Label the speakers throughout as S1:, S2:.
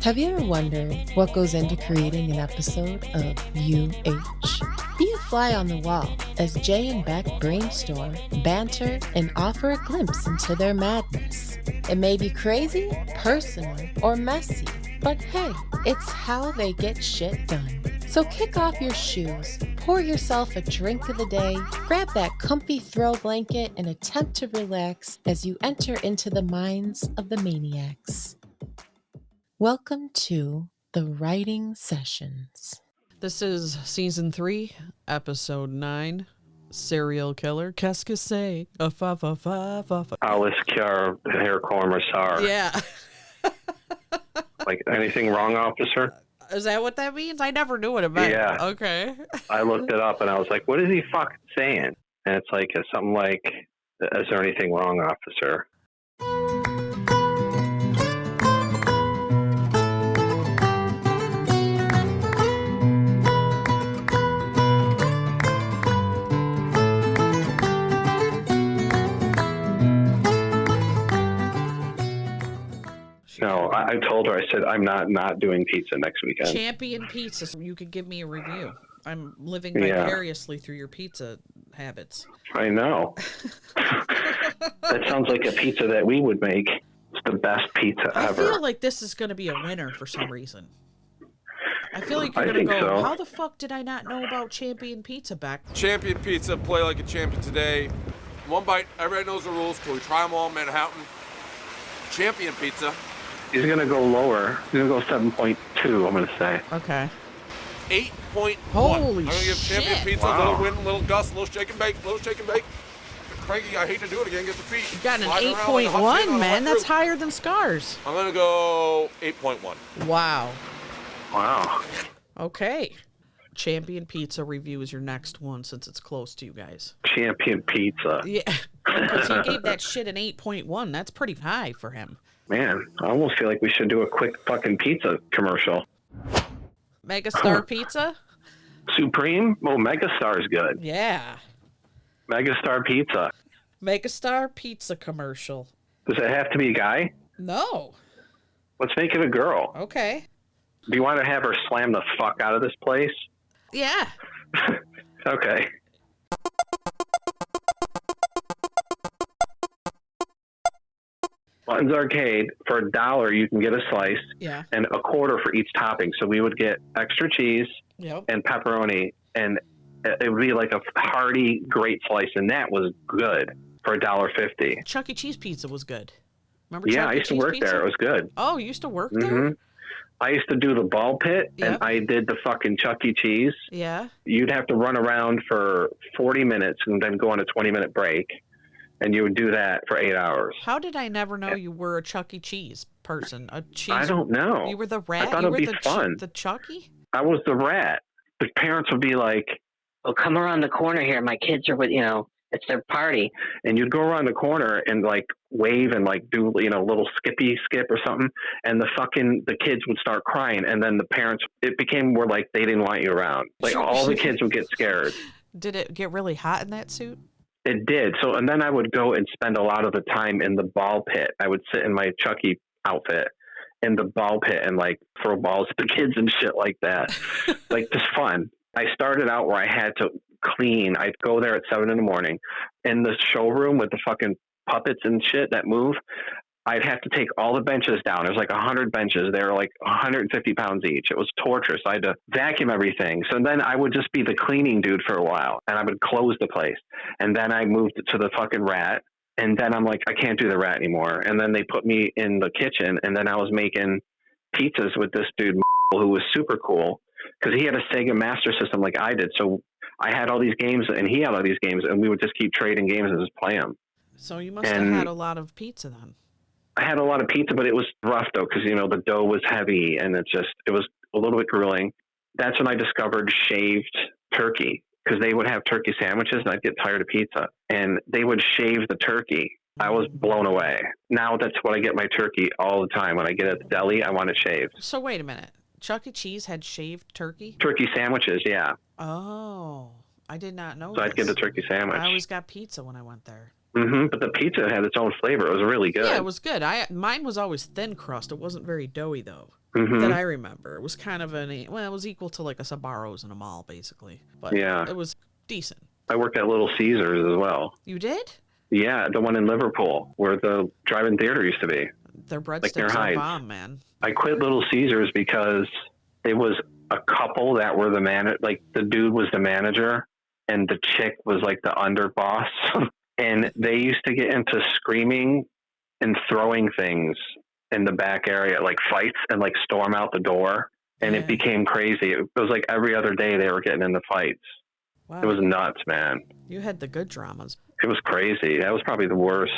S1: Have you ever wondered what goes into creating an episode of UH? Be a fly on the wall as Jay and Beck brainstorm, banter, and offer a glimpse into their madness. It may be crazy, personal, or messy, but hey, it's how they get shit done. So kick off your shoes, pour yourself a drink of the day, grab that comfy throw blanket, and attempt to relax as you enter into the minds of the Maniacs. Welcome to the Writing Sessions.
S2: This is Season 3, Episode 9, Serial Killer. Qu'est-ce que c'est?
S3: Alice Kiar, hair Masar.
S2: Yeah.
S3: Like, anything wrong, officer?
S2: Is that what that means? I never knew what it meant.
S3: Yeah.
S2: Okay.
S3: I looked it up and I was like, what is he fucking saying? And it's like, something like, is there anything wrong, officer? No, I told her, I said, I'm not doing pizza next weekend.
S2: Champion Pizza. So you could give me a review. I'm living vicariously through your pizza habits.
S3: I know. That sounds like a pizza that we would make. It's the best pizza ever.
S2: I feel like this is going to be a winner for some reason. I feel like you're going to go,
S3: so.
S2: How the fuck did I not know about Champion Pizza back?
S4: Champion Pizza, play like a champion today. One bite, everybody knows the rules. Can we try them all in Manhattan? Champion Pizza.
S3: He's going to go lower. He's going to go 7.2, I'm going to say.
S2: Okay.
S4: 8.1.
S2: Holy
S4: I'm going to give Champion
S2: shit.
S4: Pizza
S3: Wow.
S4: a little win, little gust, little shake and bake, Frankie, I hate to do it again, get the feet.
S2: You got an
S4: Sliding around like a hot
S2: 8.1,
S4: potato on a
S2: man.
S4: hot
S2: That's
S4: roof.
S2: higher than Scars.
S4: I'm going to go 8.1.
S2: Wow.
S3: Wow.
S2: Okay. Champion Pizza review is your next one since it's close to you guys.
S3: Champion Pizza.
S2: Yeah. Because he gave that shit an 8.1. That's pretty high for him.
S3: Man, I almost feel like we should do a quick fucking pizza commercial.
S2: Megastar Pizza?
S3: Supreme? Oh, Megastar's good.
S2: Yeah.
S3: Megastar Pizza.
S2: Megastar Pizza commercial.
S3: Does it have to be a guy?
S2: No.
S3: Let's make it a girl.
S2: Okay.
S3: Do you want to have her slam the fuck out of this place?
S2: Yeah.
S3: Okay. Buttons Arcade, for $1, you can get a slice
S2: Yeah.
S3: and a quarter for each topping. So we would get extra cheese
S2: Yep.
S3: and pepperoni, and it would be like a hearty, great slice, and that was good for $1.50.
S2: Chuck E. Cheese pizza was good. Remember
S3: Yeah,
S2: Chuck
S3: I
S2: E.
S3: used to
S2: Cheese
S3: work
S2: pizza?
S3: there. It was good.
S2: Oh, you used to work
S3: hmm
S2: there?
S3: I used to do the ball pit,
S2: Yep.
S3: and I did the fucking Chuck E. Cheese.
S2: Yeah.
S3: You'd have to run around for 40 minutes and then go on a 20-minute break, and you would do that for 8 hours.
S2: How did I never know you were a Chuck E. Cheese person? A cheese.
S3: I don't know.
S2: You were the rat?
S3: I thought
S2: You
S3: it'd
S2: were
S3: be
S2: the
S3: fun.
S2: the Chucky?
S3: I was the rat. The parents would be like,
S5: Oh, come around the corner here. My kids are with, it's their party.
S3: and you'd go around the corner and like wave and like do, little skippy skip or something. And the kids would start crying. And then the parents, it became more like they didn't want you around. Like all the kids would get scared.
S2: Did it get really hot in that suit?
S3: It did. So, and then I would go and spend a lot of the time in the ball pit. I would sit in my Chucky outfit in the ball pit and like throw balls at the kids and shit like that. Like just fun. I started out where I had to clean. I'd go there at 7 a.m. in the showroom with the fucking puppets and shit that move. I'd have to take all the benches down. There's like 100 benches. They were like 150 pounds each. It was torturous. I had to vacuum everything. So then I would just be the cleaning dude for a while, and I would close the place. And then I moved to the fucking rat. And then I'm like, I can't do the rat anymore. And then they put me in the kitchen, and then I was making pizzas with this dude who was super cool because he had a Sega Master System like I did. So I had all these games, and he had all these games, and we would just keep trading games and just play them.
S2: So you must have had a lot of pizza then.
S3: I had a lot of pizza, but it was rough though, because the dough was heavy and it was a little bit grueling. That's when I discovered shaved turkey, because they would have turkey sandwiches and I'd get tired of pizza, and they would shave the turkey. I was blown away. Now that's what I get my turkey all the time. When I get at the deli, I want it shaved.
S2: So wait a minute. Chuck E. Cheese had shaved turkey?
S3: Turkey sandwiches, yeah.
S2: Oh, I did not know
S3: So I'd get the turkey sandwich.
S2: I always got pizza when I went there.
S3: But the pizza had its own flavor. It was really good.
S2: Yeah, it was good. Mine was always thin crust. It wasn't very doughy, though, that I remember. It was kind of it was equal to like a Sbarro's in a mall, basically. But
S3: yeah,
S2: it was decent.
S3: I worked at Little Caesars as well.
S2: You did?
S3: Yeah, the one in Liverpool where the drive-in theater used to be.
S2: Their breadsticks are bomb, man.
S3: I quit Little Caesars because it was a couple that were the like the dude was the manager and the chick was like the underboss. And they used to get into screaming and throwing things in the back area, like fights, and like storm out the door. And it became crazy. It was like every other day they were getting into fights. Wow. It was nuts, man.
S2: You had the good dramas.
S3: It was crazy. That was probably the worst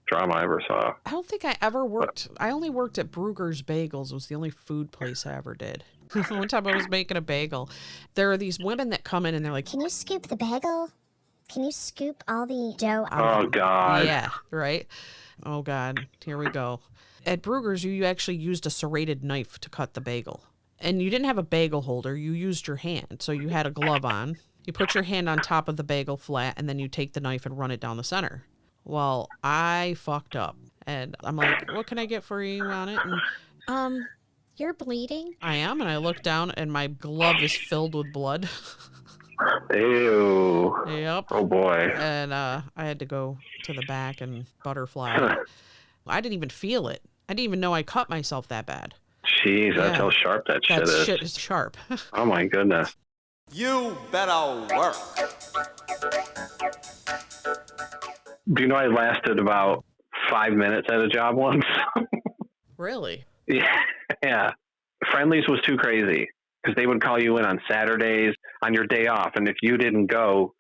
S3: drama I ever saw.
S2: I don't think I ever worked. I only worked at Brugger's Bagels. It was the only food place I ever did. One time I was making a bagel. There are these women that come in and they're like,
S6: "Can you scoop the bagel? Can you scoop all the dough
S3: out?" Oh, God.
S2: Yeah, right? Oh, God. Here we go. At Brugger's, you actually used a serrated knife to cut the bagel. And you didn't have a bagel holder. You used your hand. So you had a glove on. You put your hand on top of the bagel flat, and then you take the knife and run it down the center. Well, I fucked up. And I'm like, what can I get for you on it? And,
S6: you're bleeding?
S2: I am. And I look down, and my glove is filled with blood.
S3: Ew.
S2: Yep.
S3: Oh, boy.
S2: And I had to go to the back and butterfly. I didn't even feel it. I didn't even know I cut myself that bad.
S3: Jeez, that's how sharp that shit is.
S2: That shit is sharp.
S3: Oh, my goodness.
S7: You better work.
S3: Do you know I lasted about 5 minutes at a job once?
S2: Really?
S3: Yeah. Friendlies was too crazy because they would call you in on Saturdays on your day off. And if you didn't go,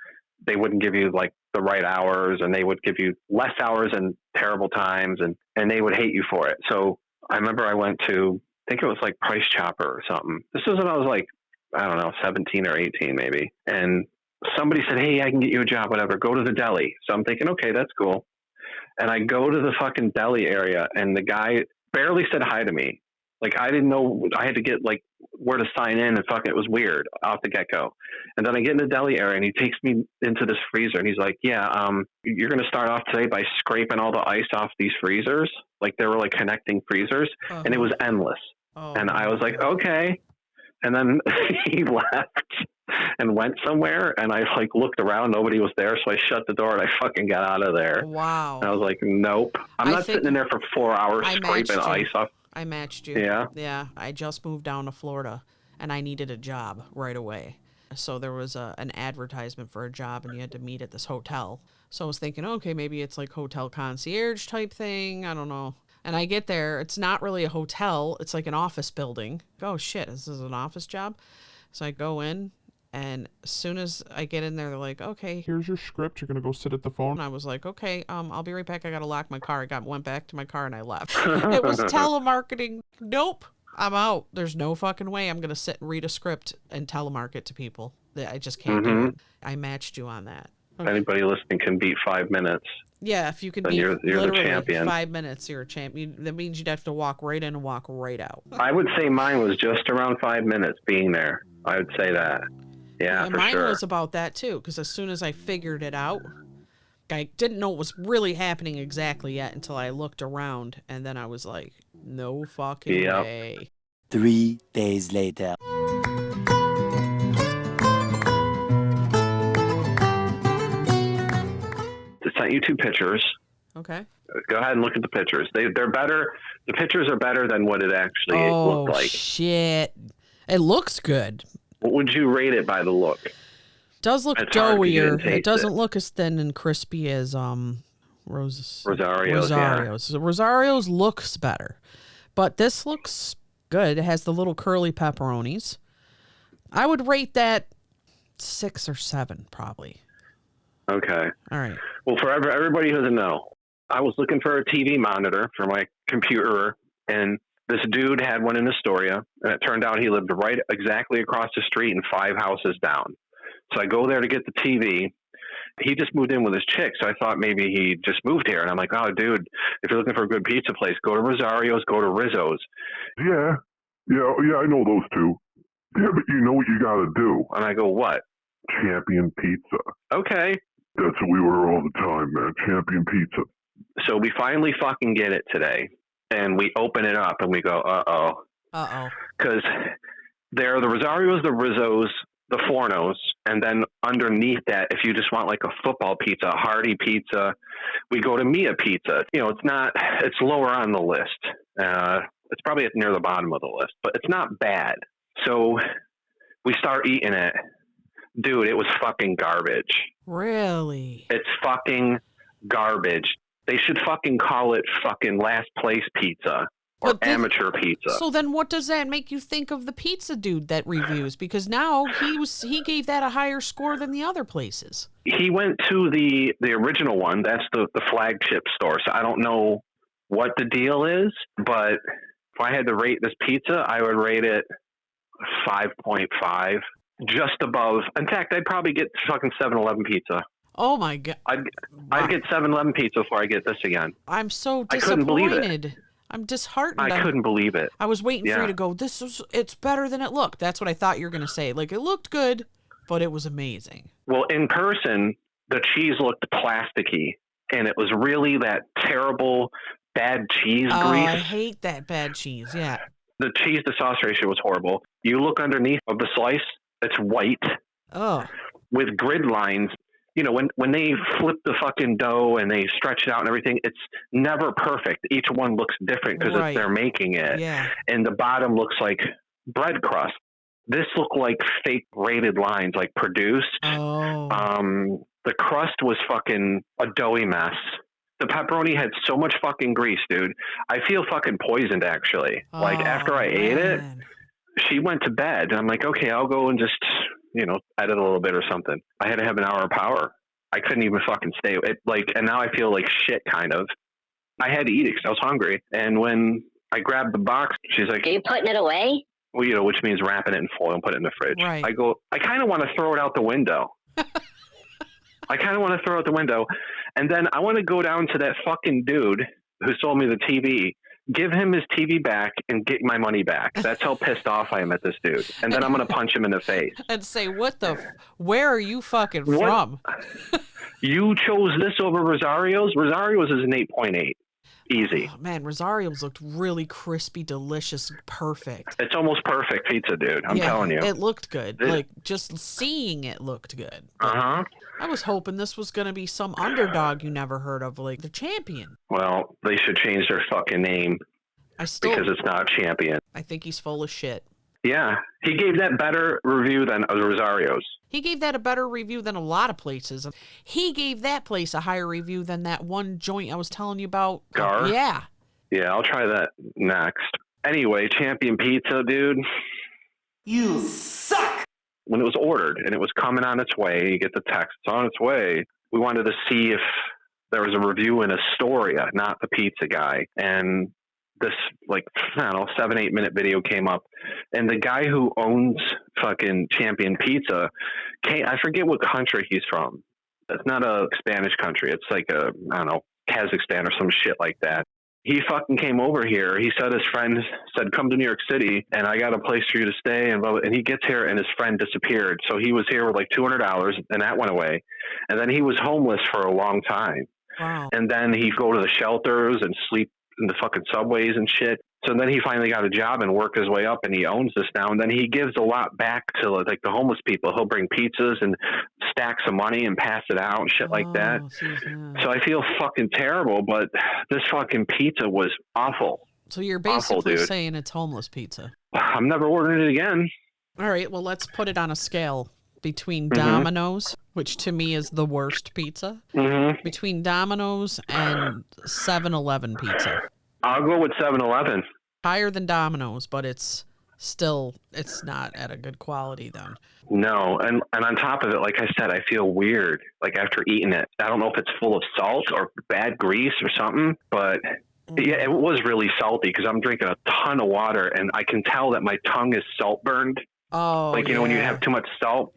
S3: they wouldn't give you like the right hours, and they would give you less hours and terrible times, and they would hate you for it. So I remember I went to, I think it was like Price Chopper or something. This was when I was like, I don't know, 17 or 18 maybe. And somebody said, "Hey, I can get you a job, whatever. Go to the deli." So I'm thinking, okay, that's cool. And I go to the fucking deli area, and the guy barely said hi to me. Like, I didn't know, I had to get like where to sign in, and fucking, it was weird off the get-go. And then I get in the deli area, and he takes me into this freezer, and he's like, "Yeah, you're going to start off today by scraping all the ice off these freezers." Like, they were like connecting freezers, and it was endless. And I was like, okay. And then he left and went somewhere, and I like looked around, nobody was there, so I shut the door and I fucking got out of there.
S2: Wow.
S3: And I was like, nope. I'm not sitting in there for 4 hours scraping ice off.
S2: I matched you.
S3: Yeah?
S2: Yeah. I just moved down to Florida, and I needed a job right away. So there was an advertisement for a job, and you had to meet at this hotel. So I was thinking, okay, maybe it's like hotel concierge type thing. I don't know. And I get there, it's not really a hotel, it's like an office building. Oh shit, this is an office job? So I go in, and as soon as I get in there, they're like, okay, here's your script, you're gonna go sit at the phone. And I was like, okay, I'll be right back, I gotta lock my car. Went back to my car and I left. It was telemarketing. Nope, I'm out. There's no fucking way I'm gonna sit and read a script and telemarket to people. I just can't do it. I matched you on that.
S3: If anybody listening can beat 5 minutes.
S2: Yeah, if you can
S3: beat you're the champion.
S2: 5 minutes, you're a champion. That means you'd have to walk right in and walk right out.
S3: I would say mine was just around 5 minutes being there. I would say that. Yeah, for
S2: mine
S3: sure.
S2: was about that too, because as soon as I figured it out, I didn't know what was really happening exactly yet until I looked around, and then I was like, no fucking way.
S8: 3 days later.
S3: Sent you 2 pictures.
S2: Okay.
S3: Go ahead and look at the pictures. They're better. The pictures are better than what it actually looked like.
S2: Oh, shit. It looks good.
S3: What would you rate it by the look?
S2: Does look doughier. It doesn't look as thin and crispy as Rosario's.
S3: Yeah.
S2: So Rosario's looks better. But this looks good. It has the little curly pepperonis. I would rate that 6 or 7 probably.
S3: Okay.
S2: All right.
S3: Well, for everybody who doesn't know, I was looking for a TV monitor for my computer, and this dude had one in Astoria, and it turned out he lived right exactly across the street and 5 houses down. So I go there to get the TV. He just moved in with his chick, so I thought maybe he just moved here. And I'm like, oh, dude, if you're looking for a good pizza place, go to Rosario's, go to Rizzo's.
S9: Yeah, I know those two. Yeah, but you know what you got to do.
S3: And I go, what?
S9: Champion Pizza.
S3: Okay.
S9: That's what we order all the time, man. Champion pizza.
S3: So we finally fucking get it today. And we open it up and we go, uh-oh.
S2: Uh-oh.
S3: Because there are the Rosarios, the Rizzos, the Fornos, and then underneath that, if you just want like a football pizza, a hearty pizza, we go to Mia Pizza. You know, it's lower on the list. It's probably near the bottom of the list, but it's not bad. So we start eating it. Dude, it was fucking garbage.
S2: Really?
S3: It's fucking garbage. They should fucking call it fucking last place pizza or amateur pizza.
S2: So then what does that make you think of the pizza dude that reviews? Because now he gave that a higher score than the other places.
S3: He went to the original one. That's the flagship store. So I don't know what the deal is, but if I had to rate this pizza, I would rate it 5.5, just above. In fact, I'd probably get fucking 7-Eleven pizza.
S2: Oh my God.
S3: I'd get 7-Eleven pizza before I get this again.
S2: I'm so disappointed.
S3: I couldn't believe it.
S2: I'm disheartened.
S3: I couldn't believe it.
S2: I was waiting for you to go, it's better than it looked. That's what I thought you were going to say. Like, it looked good, but it was amazing.
S3: Well, in person, the cheese looked plasticky, and it was really that terrible bad cheese grease.
S2: I hate that bad cheese, yeah.
S3: The cheese to sauce ratio was horrible. You look underneath of the slice, it's white.
S2: Oh.
S3: With grid lines. You know, when they flip the fucking dough and they stretch it out and everything, it's never perfect. Each one looks different because they're making it.
S2: Yeah.
S3: And the bottom looks like bread crust. This looked like fake braided lines, like produced.
S2: Oh.
S3: The crust was fucking a doughy mess. The pepperoni had so much fucking grease, dude. I feel fucking poisoned, actually. Like, after I ate it, she went to bed. And I'm like, okay, I'll go and just, edit a little bit or something. I had to have an hour of power. I couldn't even fucking stay. And now I feel like shit, kind of. I had to eat it because I was hungry. And when I grabbed the box, she's like,
S5: are you putting it away?
S3: Well, which means wrapping it in foil and put it in the fridge.
S2: Right.
S3: I go, I kind of want to throw it out the window. And then I want to go down to that fucking dude who sold me the TV, give him his TV back and get my money back. That's how pissed off I am at this dude. And then I'm going to punch him in the face.
S2: And say, where are you fucking from?
S3: You chose this over Rosario's? Rosario's is an 8.8. Easy.
S2: Oh, man, Rosario's looked really crispy, delicious, perfect.
S3: It's almost perfect pizza, dude. I'm telling you.
S2: It looked good. Like, just seeing it looked good.
S3: Uh-huh.
S2: I was hoping this was going to be some underdog you never heard of, like the champion.
S3: Well, they should change their fucking name because it's not champion.
S2: I think he's full of shit.
S3: Yeah. He gave that better review than Rosario's.
S2: He gave that a better review than a lot of places. He gave that place a higher review than that one joint I was telling you about.
S3: Gar?
S2: Yeah.
S3: Yeah, I'll try that next. Anyway, champion pizza, dude.
S7: You suck!
S3: When it was ordered and it was coming on its way, you get the text, it's on its way. We wanted to see if there was a review in Astoria, not the pizza guy. And this, 7-8 minute video came up. And the guy who owns fucking Champion Pizza, I forget what country he's from. It's not a Spanish country. It's like Kazakhstan or some shit like that. He fucking came over here. He said his friend said, come to New York City and I got a place for you to stay. And he gets here and his friend disappeared. So he was here with like $200 and that went away. And then he was homeless for a long time.
S2: Wow.
S3: And then he'd go to the shelters and sleep in the fucking subways and shit. So then he finally got a job and worked his way up and he owns this now. And then he gives a lot back to like the homeless people. He'll bring pizzas and stacks of money and pass it out and shit like that. So I feel fucking terrible, but this fucking pizza was awful.
S2: So you're basically saying it's homeless pizza.
S3: I'm never ordering it again.
S2: All right, well, let's put it on a scale between Domino's, which to me is the worst pizza, between Domino's and 7-Eleven pizza.
S3: I'll go with 7-Eleven.
S2: Higher than Domino's, but it's not at a good quality then.
S3: No, and on top of it, like I said, I feel weird, like after eating it. I don't know if it's full of salt or bad grease or something, but yeah, it was really salty because I'm drinking a ton of water and I can tell that my tongue is salt burned.
S2: Oh,
S3: like, when you have too much salt,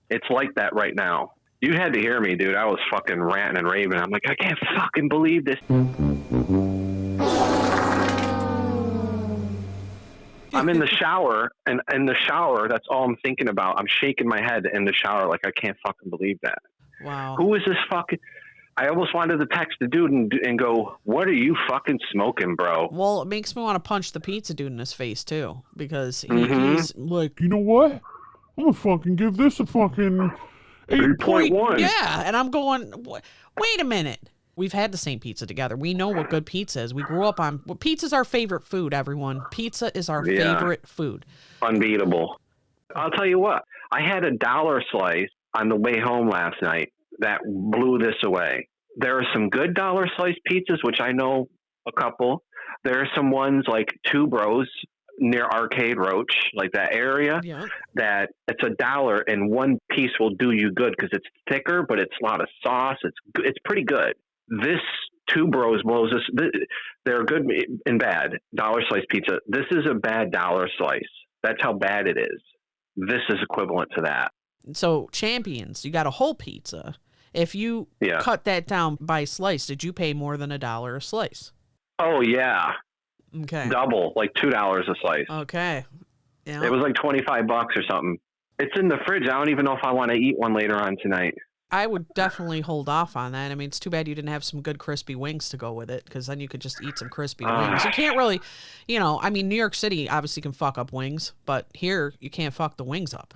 S3: it's like that right now. You had to hear me, dude. I was fucking ranting and raving. I'm like, I can't fucking believe this. I'm in the shower, and in the shower, that's all I'm thinking about. I'm shaking my head in the shower like I can't fucking believe that.
S2: Wow.
S3: Who is this fucking... I almost wanted to text the dude and go, what are you fucking smoking, bro?
S2: Well, it makes me want to punch the pizza dude in his face, too, because he's like,
S9: You know what? I'm gonna fucking give this a fucking
S3: 8.1.
S2: Yeah, and I'm going, wait a minute. We've had the same pizza together. We know what good pizza is. We grew up on... Well, pizza's our favorite food, everyone. Pizza is our favorite food.
S3: Unbeatable. I'll tell you what. I had a $1 slice on the way home last night that blew this away. There are some good $1 slice pizzas, which I know a couple. There are some ones like Two Bros near Arcade Roach, like that area, that it's $1 and one piece will do you good because it's thicker, but it's a lot of sauce. It's pretty good. This Two Bros blows this. They're good and bad $1 slice pizza. This is a bad $1 slice. That's how bad it is. This is equivalent to that.
S2: So Champions, you got a whole pizza. If you cut that down by slice, did you pay more than $1 a slice?
S3: Oh yeah.
S2: Okay.
S3: Double, like $2 a slice.
S2: Okay. Yeah.
S3: It was like $25 or something. It's in the fridge. I don't even know if I want to eat one later on tonight.
S2: I would definitely hold off on that. I mean, it's too bad you didn't have some good crispy wings to go with it, because then you could just eat some crispy wings. You can't really, I mean, New York City obviously can fuck up wings, but here you can't fuck the wings up.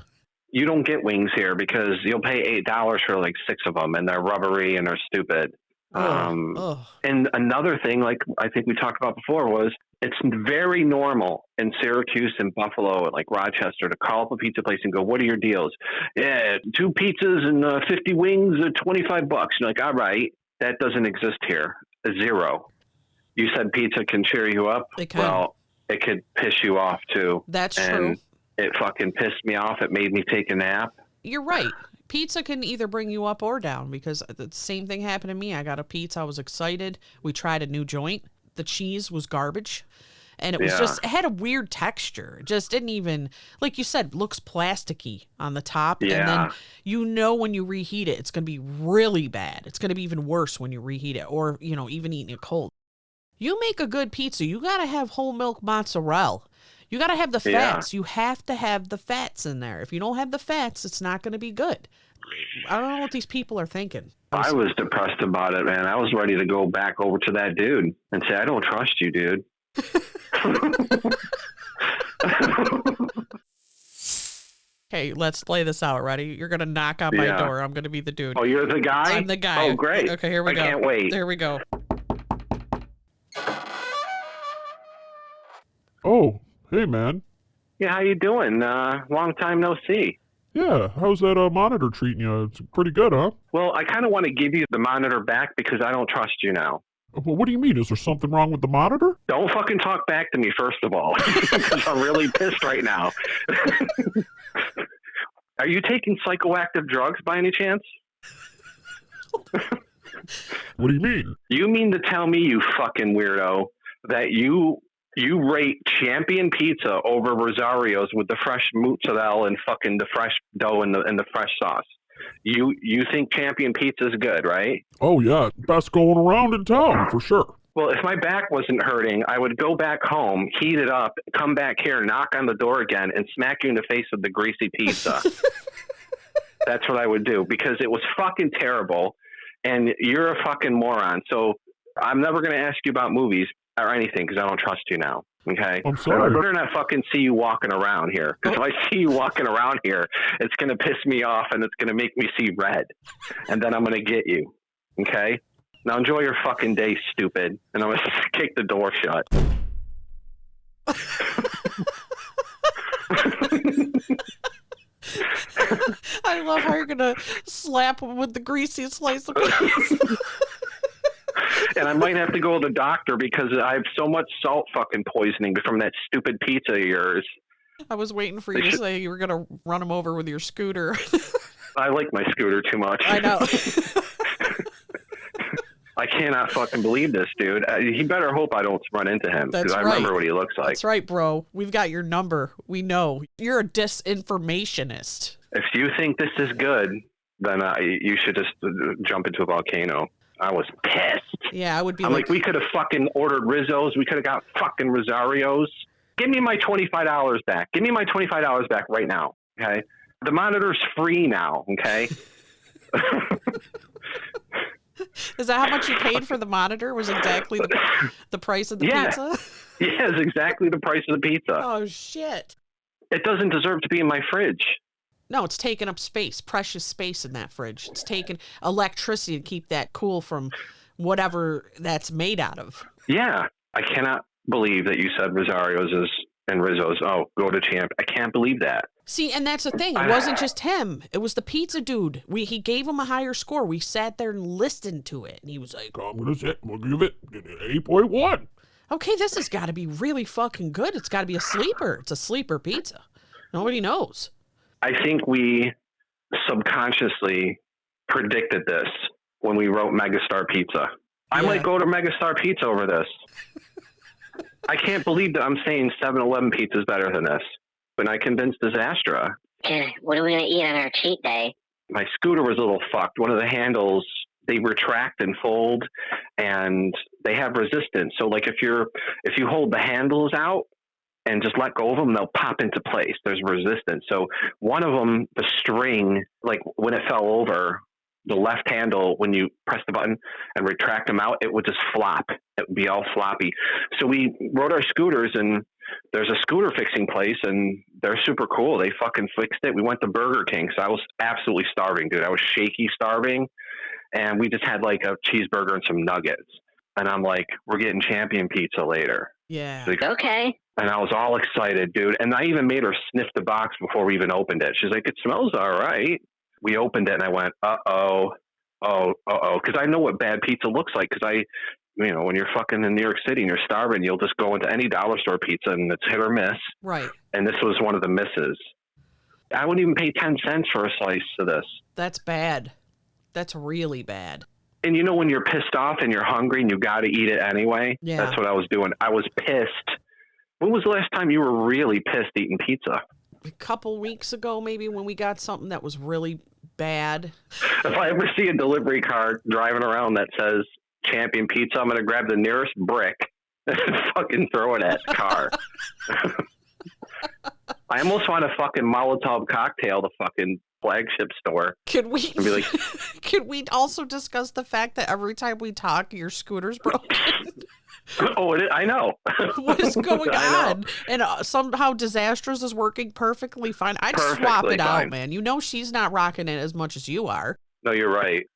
S3: You don't get wings here because you'll pay $8 for like 6 of them, and they're rubbery and they're stupid. And another thing, like I think we talked about before, was it's very normal in Syracuse and Buffalo and like Rochester to call up a pizza place and go, what are your deals? Yeah, 2 pizzas and 50 wings at $25. You're like, all right, that doesn't exist here. 0. You said pizza can cheer you up.
S2: It can.
S3: Well, it could piss you off too.
S2: That's
S3: and
S2: true.
S3: It fucking pissed me off. It made me take a nap.
S2: You're right. Pizza can either bring you up or down, because the same thing happened to me. I got a pizza. I was excited. We tried a new joint. The cheese was garbage. And it was it had a weird texture. It just didn't even, like you said, looks plasticky on the top.
S3: Yeah.
S2: And then when you reheat it, it's going to be really bad. It's going to be even worse when you reheat it, or, even eating it cold. You make a good pizza, you got to have whole milk mozzarella. You got to have the fats. You have to have the fats in there. If you don't have the fats, it's not going to be good. I don't know what these people are thinking.
S3: I was depressed about it, man. I was ready to go back over to that dude and say, I don't trust you, dude.
S2: Okay, let's play this out. Ready? You're going to knock on my door. I'm going to be the dude.
S3: Oh, you're the guy?
S2: I'm the guy.
S3: Oh, great.
S2: Okay, here we go.
S3: I can't wait.
S2: There we go.
S9: Oh, hey, man.
S3: Yeah, how you doing? Long time no see.
S9: Yeah, how's that monitor treating you? It's pretty good, huh?
S3: Well, I kind of want to give you the monitor back because I don't trust you now.
S9: Well, what do you mean? Is there something wrong with the monitor?
S3: Don't fucking talk back to me, first of all, because I'm really pissed right now. Are you taking psychoactive drugs by any chance?
S9: What do you mean?
S3: You mean to tell me, you fucking weirdo, that you rate Champion Pizza over Rosario's with the fresh mozzarella and fucking the fresh dough and the fresh sauce? You think Champion Pizza is good, right?
S9: Oh, yeah. Best going around in town, for sure.
S3: Well, if my back wasn't hurting, I would go back home, heat it up, come back here, knock on the door again, and smack you in the face with the greasy pizza. That's what I would do, because it was fucking terrible, and you're a fucking moron. So I'm never going to ask you about movies or anything, because I don't trust you now. Okay?
S9: I'm sorry.
S3: I better not fucking see you walking around here, because if I see you walking around here, it's going to piss me off, and it's going to make me see red, and then I'm going to get you. Okay? Now enjoy your fucking day, stupid. And I'm going to kick the door shut.
S2: I love how you're going to slap him with the greasy slice of pizza.
S3: And I might have to go to the doctor because I have so much salt fucking poisoning from that stupid pizza of yours.
S2: I was waiting for you to say you were going to run him over with your scooter.
S3: I like my scooter too much.
S2: I know.
S3: I cannot fucking believe this, dude. He better hope I don't run into him, because I remember what he looks like.
S2: That's right, bro. We've got your number. We know. You're a disinformationist.
S3: If you think this is good, then you should just jump into a volcano. I was pissed.
S2: Yeah, I would be
S3: I'm like, we could have fucking ordered Rizzo's. We could have got fucking Rosario's. Give me my $25 back. Give me my $25 back right now, okay? The monitor's free now, okay?
S2: Is that how much you paid for the monitor? Was exactly the price of the pizza?
S3: Yeah, it's exactly the price of the pizza.
S2: Oh, shit.
S3: It doesn't deserve to be in my fridge.
S2: No, it's taking up space, precious space in that fridge. It's taking electricity to keep that cool from whatever that's made out of.
S3: Yeah. I cannot believe that you said Rosario's and Rizzo's, oh, go to Champ. I can't believe that.
S2: See, and that's the thing. It wasn't just him. It was the pizza dude. He gave him a higher score. We sat there and listened to it. And he was like,
S9: I'm going to say, we'll give it 8.1.
S2: Okay, this has got to be really fucking good. It's got to be a sleeper. It's a sleeper pizza. Nobody knows.
S3: I think we subconsciously predicted this when we wrote Megastar Pizza. I might go to Megastar Pizza over this. I can't believe that I'm saying 7-Eleven pizza is better than this. When I convinced Disastra.
S5: What are we going to eat on our cheat day?
S3: My scooter was a little fucked. One of the handles, they retract and fold, and they have resistance. So, like, if you hold the handles out and just let go of them, they'll pop into place. There's resistance. So one of them, the string, like when it fell over, the left handle, when you press the button and retract them out, it would just flop. It would be all floppy. So we rode our scooters, and there's a scooter fixing place, and they're super cool. They fucking fixed it. We went to Burger King, so I was absolutely starving, dude. I was shaky starving, and we just had like a cheeseburger and some nuggets. And I'm like, we're getting Champion Pizza later.
S2: Yeah.
S3: Like,
S5: okay.
S3: And I was all excited, dude. And I even made her sniff the box before we even opened it. She's like, it smells all right. We opened it, and I went, uh-oh. Because I know what bad pizza looks like. Because when you're fucking in New York City and you're starving, you'll just go into any dollar store pizza, and it's hit or miss.
S2: Right.
S3: And this was one of the misses. I wouldn't even pay 10 cents for a slice of this.
S2: That's bad. That's really bad.
S3: And when you're pissed off and you're hungry and you got to eat it anyway?
S2: Yeah.
S3: That's what I was doing. I was pissed. When was the last time you were really pissed eating pizza?
S2: A couple weeks ago, maybe, when we got something that was really bad.
S3: If I ever see a delivery car driving around that says Champion Pizza, I'm going to grab the nearest brick and fucking throw it at the car. I almost want to fucking Molotov cocktail the fucking flagship store.
S2: Can we
S3: and be like,
S2: can we also discuss the fact that every time we talk, your scooter's broken?
S3: Oh, I know.
S2: What is going on? And somehow Disastra's is working perfectly fine. I'd swap it out, man. She's not rocking it as much as you are.
S3: No, you're right.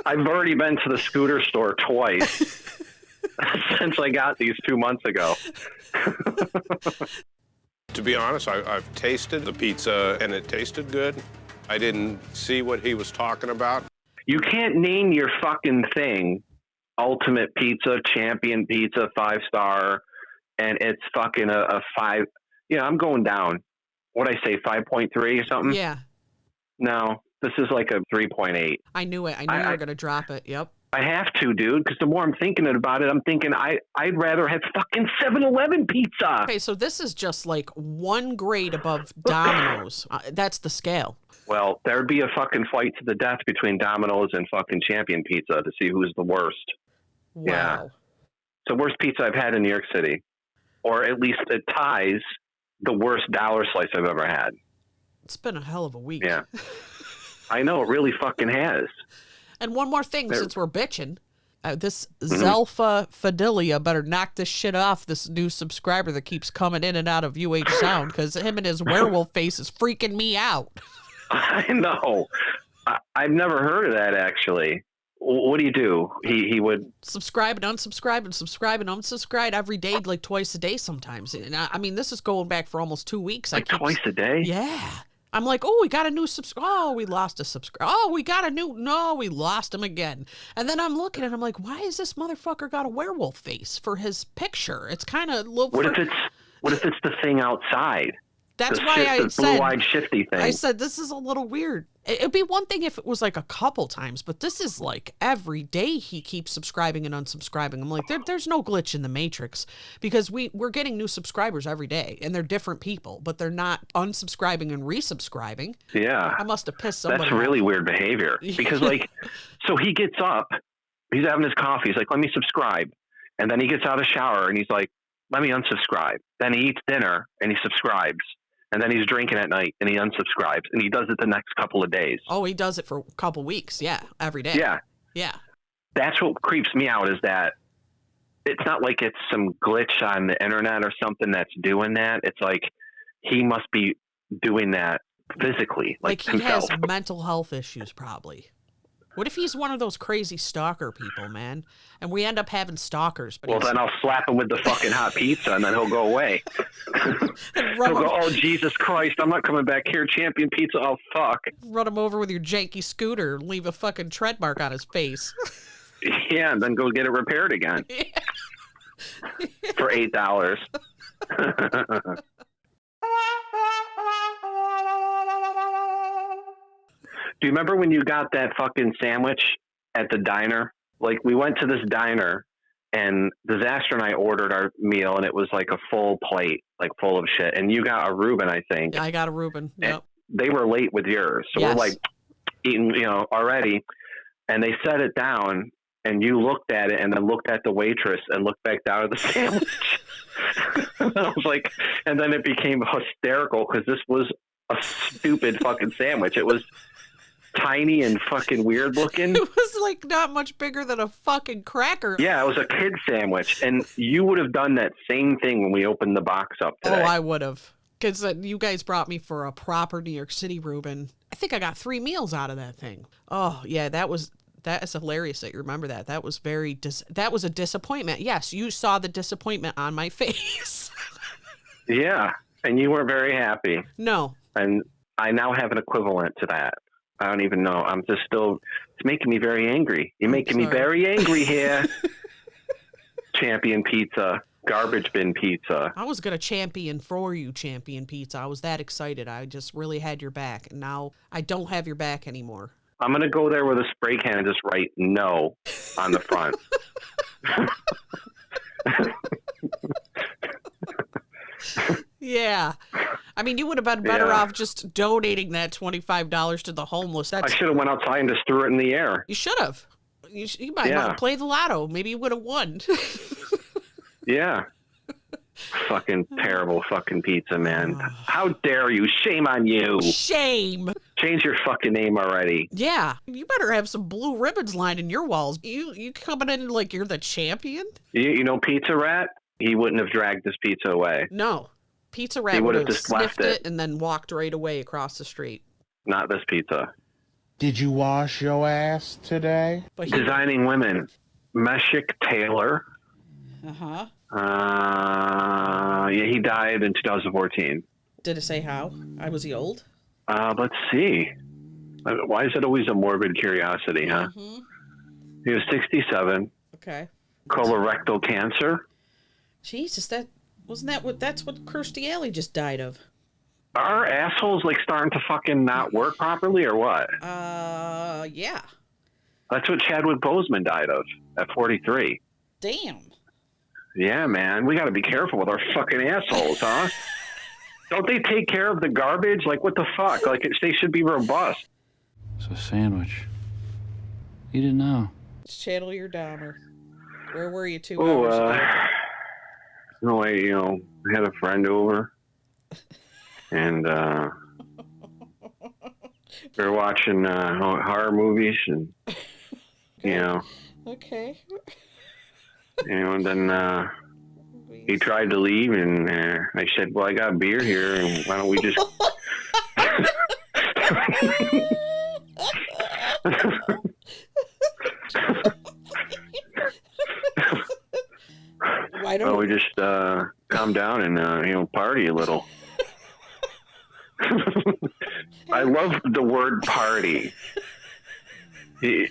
S3: I've already been to the scooter store twice since I got these 2 months ago.
S10: To be honest, I've tasted the pizza, and it tasted good. I didn't see what he was talking about.
S3: You can't name your fucking thing Ultimate Pizza, Champion Pizza, 5-star, and it's fucking a 5. I'm going down. What'd I say, 5.3 or something?
S2: Yeah.
S3: No, this is like a 3.8.
S2: I knew it. I knew you were going to drop it. Yep.
S3: I have to, dude, because the more I'm thinking about it, I'm thinking I'd rather have fucking 7-Eleven pizza.
S2: Okay, so this is just like one grade above Domino's. That's the scale.
S3: Well, there'd be a fucking fight to the death between Domino's and fucking Champion Pizza to see who's the worst.
S2: Wow.
S3: Yeah. It's the worst pizza I've had in New York City. Or at least it ties the worst dollar slice I've ever had.
S2: It's been a hell of a week.
S3: Yeah. I know, it really fucking has.
S2: And one more thing, since we're bitching, this Zelfa Fidelia better knock this shit off, this new subscriber that keeps coming in and out of UH Sound, because him and his werewolf face is freaking me out.
S3: I know. I've never heard of that, actually. What do? He would
S2: subscribe and unsubscribe and subscribe and unsubscribe every day, like twice a day sometimes. And I mean, this is going back for almost 2 weeks.
S3: Like twice a day?
S2: Yeah. I'm like, oh, we got a new subscriber. Oh, we lost a subscriber. Oh, we got a new. No, we lost him again. And then I'm looking and I'm like, why is this motherfucker got a werewolf face for his picture? It's kind of
S3: What if it's the thing outside?
S2: That's why I said
S3: blue-eyed shifty thing.
S2: I said this is a little weird. It'd be one thing if it was like a couple times, but this is like every day he keeps subscribing and unsubscribing. I'm like, there's no glitch in the matrix, because we're getting new subscribers every day, and they're different people, but they're not unsubscribing and resubscribing.
S3: Yeah,
S2: I must have pissed somebody.
S3: That's really weird behavior, because so he gets up, he's having his coffee, he's like, let me subscribe, and then he gets out of the shower and he's like, let me unsubscribe. Then he eats dinner and he subscribes. And then he's drinking at night, and he unsubscribes, and he does it the next couple of days.
S2: Oh, he does it for a couple weeks. Yeah, every day.
S3: Yeah.
S2: Yeah.
S3: That's what creeps me out, is that it's not like it's some glitch on the internet or something that's doing that. It's like he must be doing that physically, like
S2: he
S3: himself.
S2: has mental health issues, probably. What if he's one of those crazy stalker people, man? And we end up having stalkers. But
S3: well, then I'll slap him with the fucking hot pizza, and then he'll go away. He'll go, oh, Jesus Christ, I'm not coming back here. Champion Pizza, oh, fuck.
S2: Run him over with your janky scooter, leave a fucking tread mark on his face.
S3: Yeah, and then go get it repaired again.
S2: Yeah.
S3: For $8. Do you remember when you got that fucking sandwich at the diner? Like, we went to this diner, and Disastra and I ordered our meal, and it was like a full plate, like full of shit. And you got a Reuben, I think.
S2: Yeah, I got a Reuben. Yep.
S3: They were late with yours. So
S2: yes.
S3: We're like eating, already. And they set it down, and you looked at it and then looked at the waitress and looked back down at the sandwich. I was like, and then it became hysterical because this was a stupid fucking sandwich. It was tiny and fucking weird looking.
S2: It was like not much bigger than a fucking cracker.
S3: Yeah, it was a kid sandwich. And you would have done that same thing when we opened the box up today.
S2: Oh, I would have. Because you guys brought me for a proper New York City Reuben. I think I got 3 meals out of that thing. Oh, yeah, that is hilarious that you remember that. That was that was a disappointment. Yes, you saw the disappointment on my face.
S3: Yeah, and you were very happy.
S2: No.
S3: And I now have an equivalent to that. I don't even know. I'm just still, it's making me very angry. You're making me very angry here. Champion Pizza, garbage bin pizza.
S2: I was going to champion for you, Champion Pizza. I was that excited. I just really had your back. And now I don't have your back anymore.
S3: I'm going to go there with a spray can and just write no on the front.
S2: Yeah. I mean, you would have been better off just donating that $25 to the homeless.
S3: I should have went outside and just threw it in the air.
S2: You should have. You might want to play the lotto. Maybe you would have won.
S3: Yeah. Fucking terrible fucking pizza, man. How dare you? Shame on you.
S2: Shame.
S3: Change your fucking name already.
S2: Yeah. You better have some blue ribbons lining your walls. You coming in like you're the champion?
S3: You know Pizza Rat? He wouldn't have dragged this pizza away.
S2: No. Pizza Rat would have just sniffed it and then walked right away across the street. Not
S3: this pizza.
S11: Did you wash your ass today?
S3: Designing Women. Meshik Taylor.
S2: Uh-huh.
S3: Yeah, he died in 2014.
S2: Did it say how? Was he old?
S3: Let's see. Why is it always a morbid curiosity, huh? Mm-hmm. He was 67.
S2: Okay.
S3: Colorectal cancer.
S2: Jesus, that's what Kirstie Alley just died of.
S3: Are assholes like starting to fucking not work properly or what?
S2: Yeah.
S3: That's what Chadwick Boseman died of at 43.
S2: Damn.
S3: Yeah, man. We got to be careful with our fucking assholes, huh? Don't they take care of the garbage? Like, what the fuck? Like, they should be robust.
S12: It's a sandwich. You didn't know.
S2: Channel your Dahmer. Where were you 2
S3: hours
S2: ago?
S3: No, I had a friend over, and we were watching horror movies, and
S2: Okay.
S3: And then he tried to leave, and I said, "Well, I got beer here, and why don't we just?"
S2: Why don't
S3: we just calm down and party a little? I love the word party.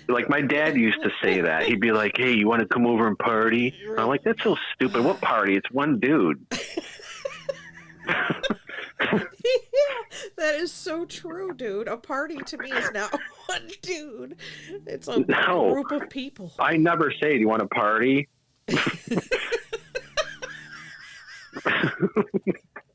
S3: Like my dad used to say that. He'd be like, "Hey, you want to come over and party?" I'm like, "That's so stupid. What party? It's one dude."
S2: That is so true, dude. A party to me is not one dude. It's a group of people.
S3: I never say, "Do you want to party?"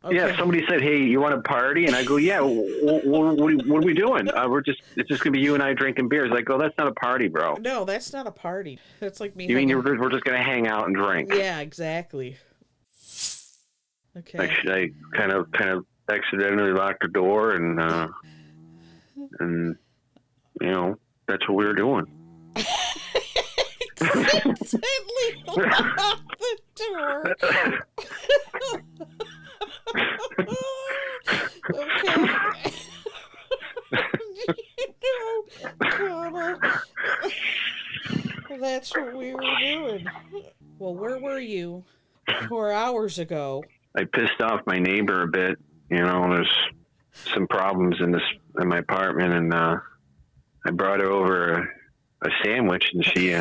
S3: Okay. Yeah, somebody said, "Hey, you want to party?" And I go, "Yeah. What are we doing? It's just gonna be you and I drinking beers." I go, "That's not a party, bro."
S2: No, that's not a party. That's like me.
S3: You mean we're just gonna hang out and drink?
S2: Yeah, exactly. Okay.
S3: I kind of accidentally locked the door, and you know, that's what we were doing.
S2: Accidentally locked the door. Okay. Comma. That's what we were doing. Well, where were you 4 hours ago?
S3: I pissed off my neighbor a bit. You know, there's some problems in my apartment, and I brought her over a sandwich, and she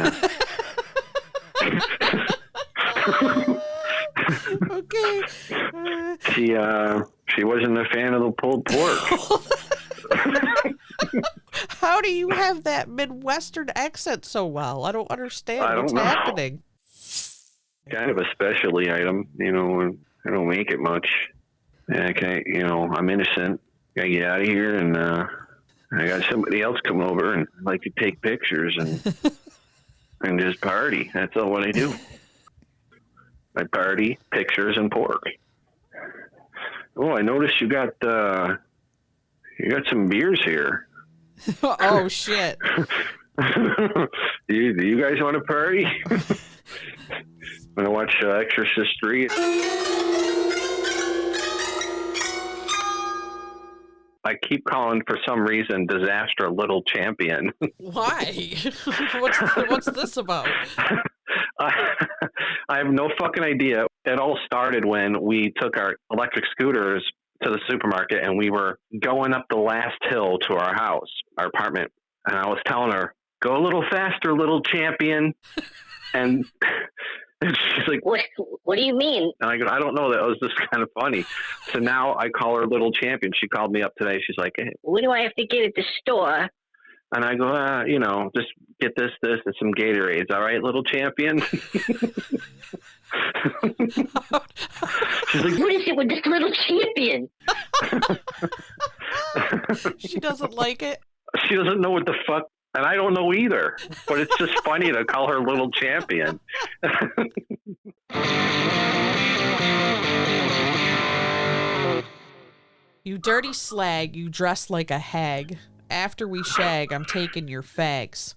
S2: Okay.
S3: She wasn't a fan of the pulled pork.
S2: How do you have that Midwestern accent so well? I don't understand what's
S3: know.
S2: happening.
S3: Kind of a specialty item, you know. I don't make it much. You know, I'm innocent. Gotta get out of here, and I got somebody else come over, and I'd like to take pictures and just party. That's all what I do. I party, pictures, and pork. Oh, I noticed you got some beers here.
S2: Oh shit!
S3: Do you guys want to party? Want to watch Exorcist 3? I keep calling, for some reason, Disastra Little Champion.
S2: Why? What's this about?
S3: I have no fucking idea. It all started when we took our electric scooters to the supermarket, and we were going up the last hill to our house, our apartment. And I was telling her, "Go a little faster, little champion." And she's like,
S5: What do you mean?
S3: And I go, "I don't know. That was just kind of funny." So now I call her Little Champion. She called me up today. She's like, "Hey,
S5: What do I have to get at the store?"
S3: And I go, you know, just get this, and some Gatorades. All right, Little Champion? She's like,
S5: "What is it with this Little Champion?"
S2: She doesn't like it.
S3: She doesn't know what the fuck, and I don't know either. But it's just funny to call her Little Champion.
S2: You dirty slag, you dress like a hag. After we shag, I'm taking your fags.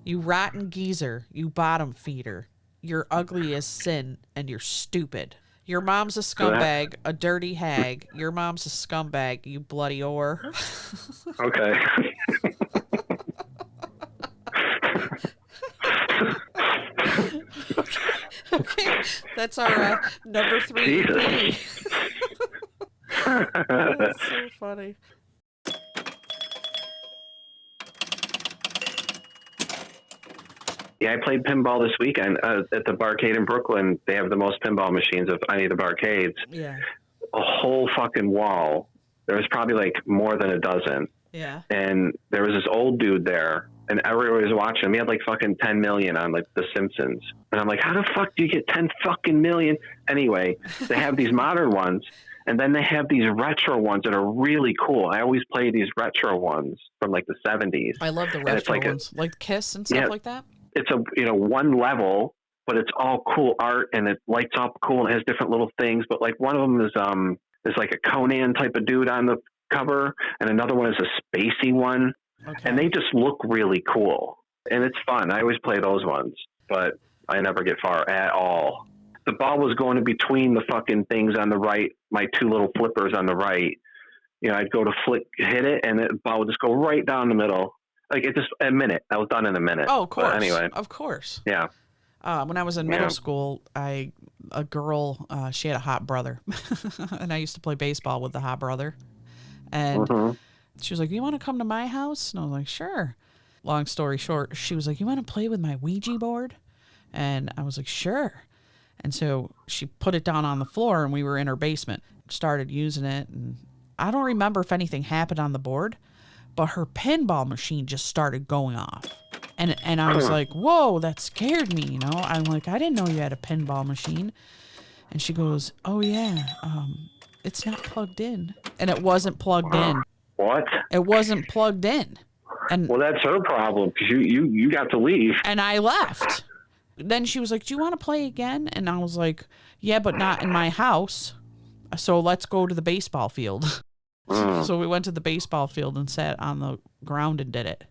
S2: You rotten geezer, you bottom feeder. You're ugly as sin, and you're stupid. Your mom's a scumbag, a dirty hag. Your mom's a scumbag, you bloody whore.
S3: Okay.
S2: Okay, that's our number 3.
S3: Jesus.
S2: That's so funny.
S3: Yeah, I played pinball this weekend at the barcade in Brooklyn. They have the most pinball machines of any of the barcades.
S2: Yeah.
S3: A whole fucking wall. There was probably like more than a dozen.
S2: Yeah.
S3: And there was this old dude there, and everybody was watching him. He had like fucking 10 million on like The Simpsons. And I'm like, how the fuck do you get 10 fucking million? Anyway, they have these modern ones, and then they have these retro ones that are really cool. I always play these retro ones from like the 70s.
S2: I love the retro ones, like Kiss and stuff like that.
S3: It's one level, but it's all cool art, and it lights up cool and has different little things. But like one of them is like a Conan type of dude on the cover, and another one is a spacey one. Okay. And they just look really cool, and it's fun. I always play those ones, but I never get far at all. The ball was going between the fucking things on the right, my two little flippers on the right. You know, I'd go to hit it, and the ball would just go right down the middle. Like, it just, a minute. I was done in a minute.
S2: Oh, of course.
S3: But anyway.
S2: Of course.
S3: Yeah.
S2: When I was in middle school, a girl, she had a hot brother. And I used to play baseball with the hot brother. And she was like, "You want to come to my house?" And I was like, "Sure." Long story short, she was like, "You want to play with my Ouija board?" And I was like, "Sure." And so she put it down on the floor, and we were in her basement. Started using it. And I don't remember if anything happened on the board, but her pinball machine just started going off. And I was like, "Whoa, that scared me," you know? I'm like, "I didn't know you had a pinball machine." And she goes, "Oh, yeah, it's not plugged in." And it wasn't plugged in.
S3: What?
S2: It wasn't plugged in. And
S3: well, that's her problem, because you got to leave.
S2: And I left. Then she was like, "Do you want to play again?" And I was like, "Yeah, but not in my house." So let's go to the baseball field. So we went to the baseball field and sat on the ground and did it.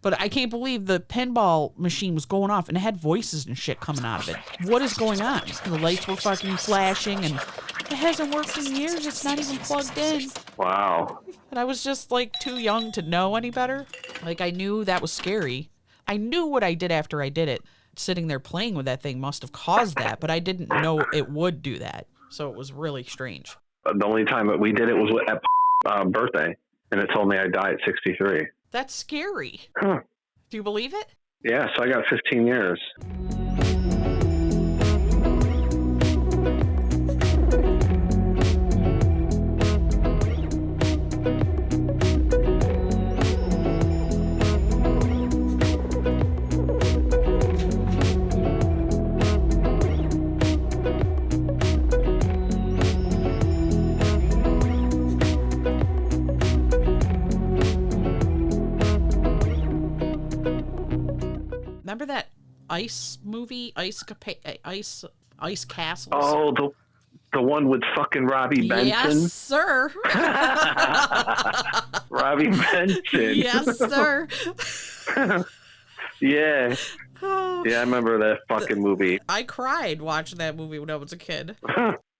S2: But I can't believe the pinball machine was going off and it had voices and shit coming out of it. What is going on? The lights were fucking flashing and it hasn't worked in years. It's not even plugged in.
S3: Wow.
S2: And I was just like too young to know any better. Like I knew that was scary. I knew what I did after I did it. Sitting there playing with that thing must have caused that, but I didn't know it would do that. So it was really strange.
S3: The only time that we did it was at birthday, and it told me I died at 63.
S2: That's scary.
S3: Huh.
S2: Do you believe it?
S3: Yeah, so I got 15 years.
S2: Remember that ice movie, Ice Castles?
S3: Oh, the one with fucking Robbie Benson?
S2: Yes, sir.
S3: Robbie Benson.
S2: Yes, sir.
S3: Yeah. Yeah, I remember that fucking movie.
S2: I cried watching that movie when I was a kid.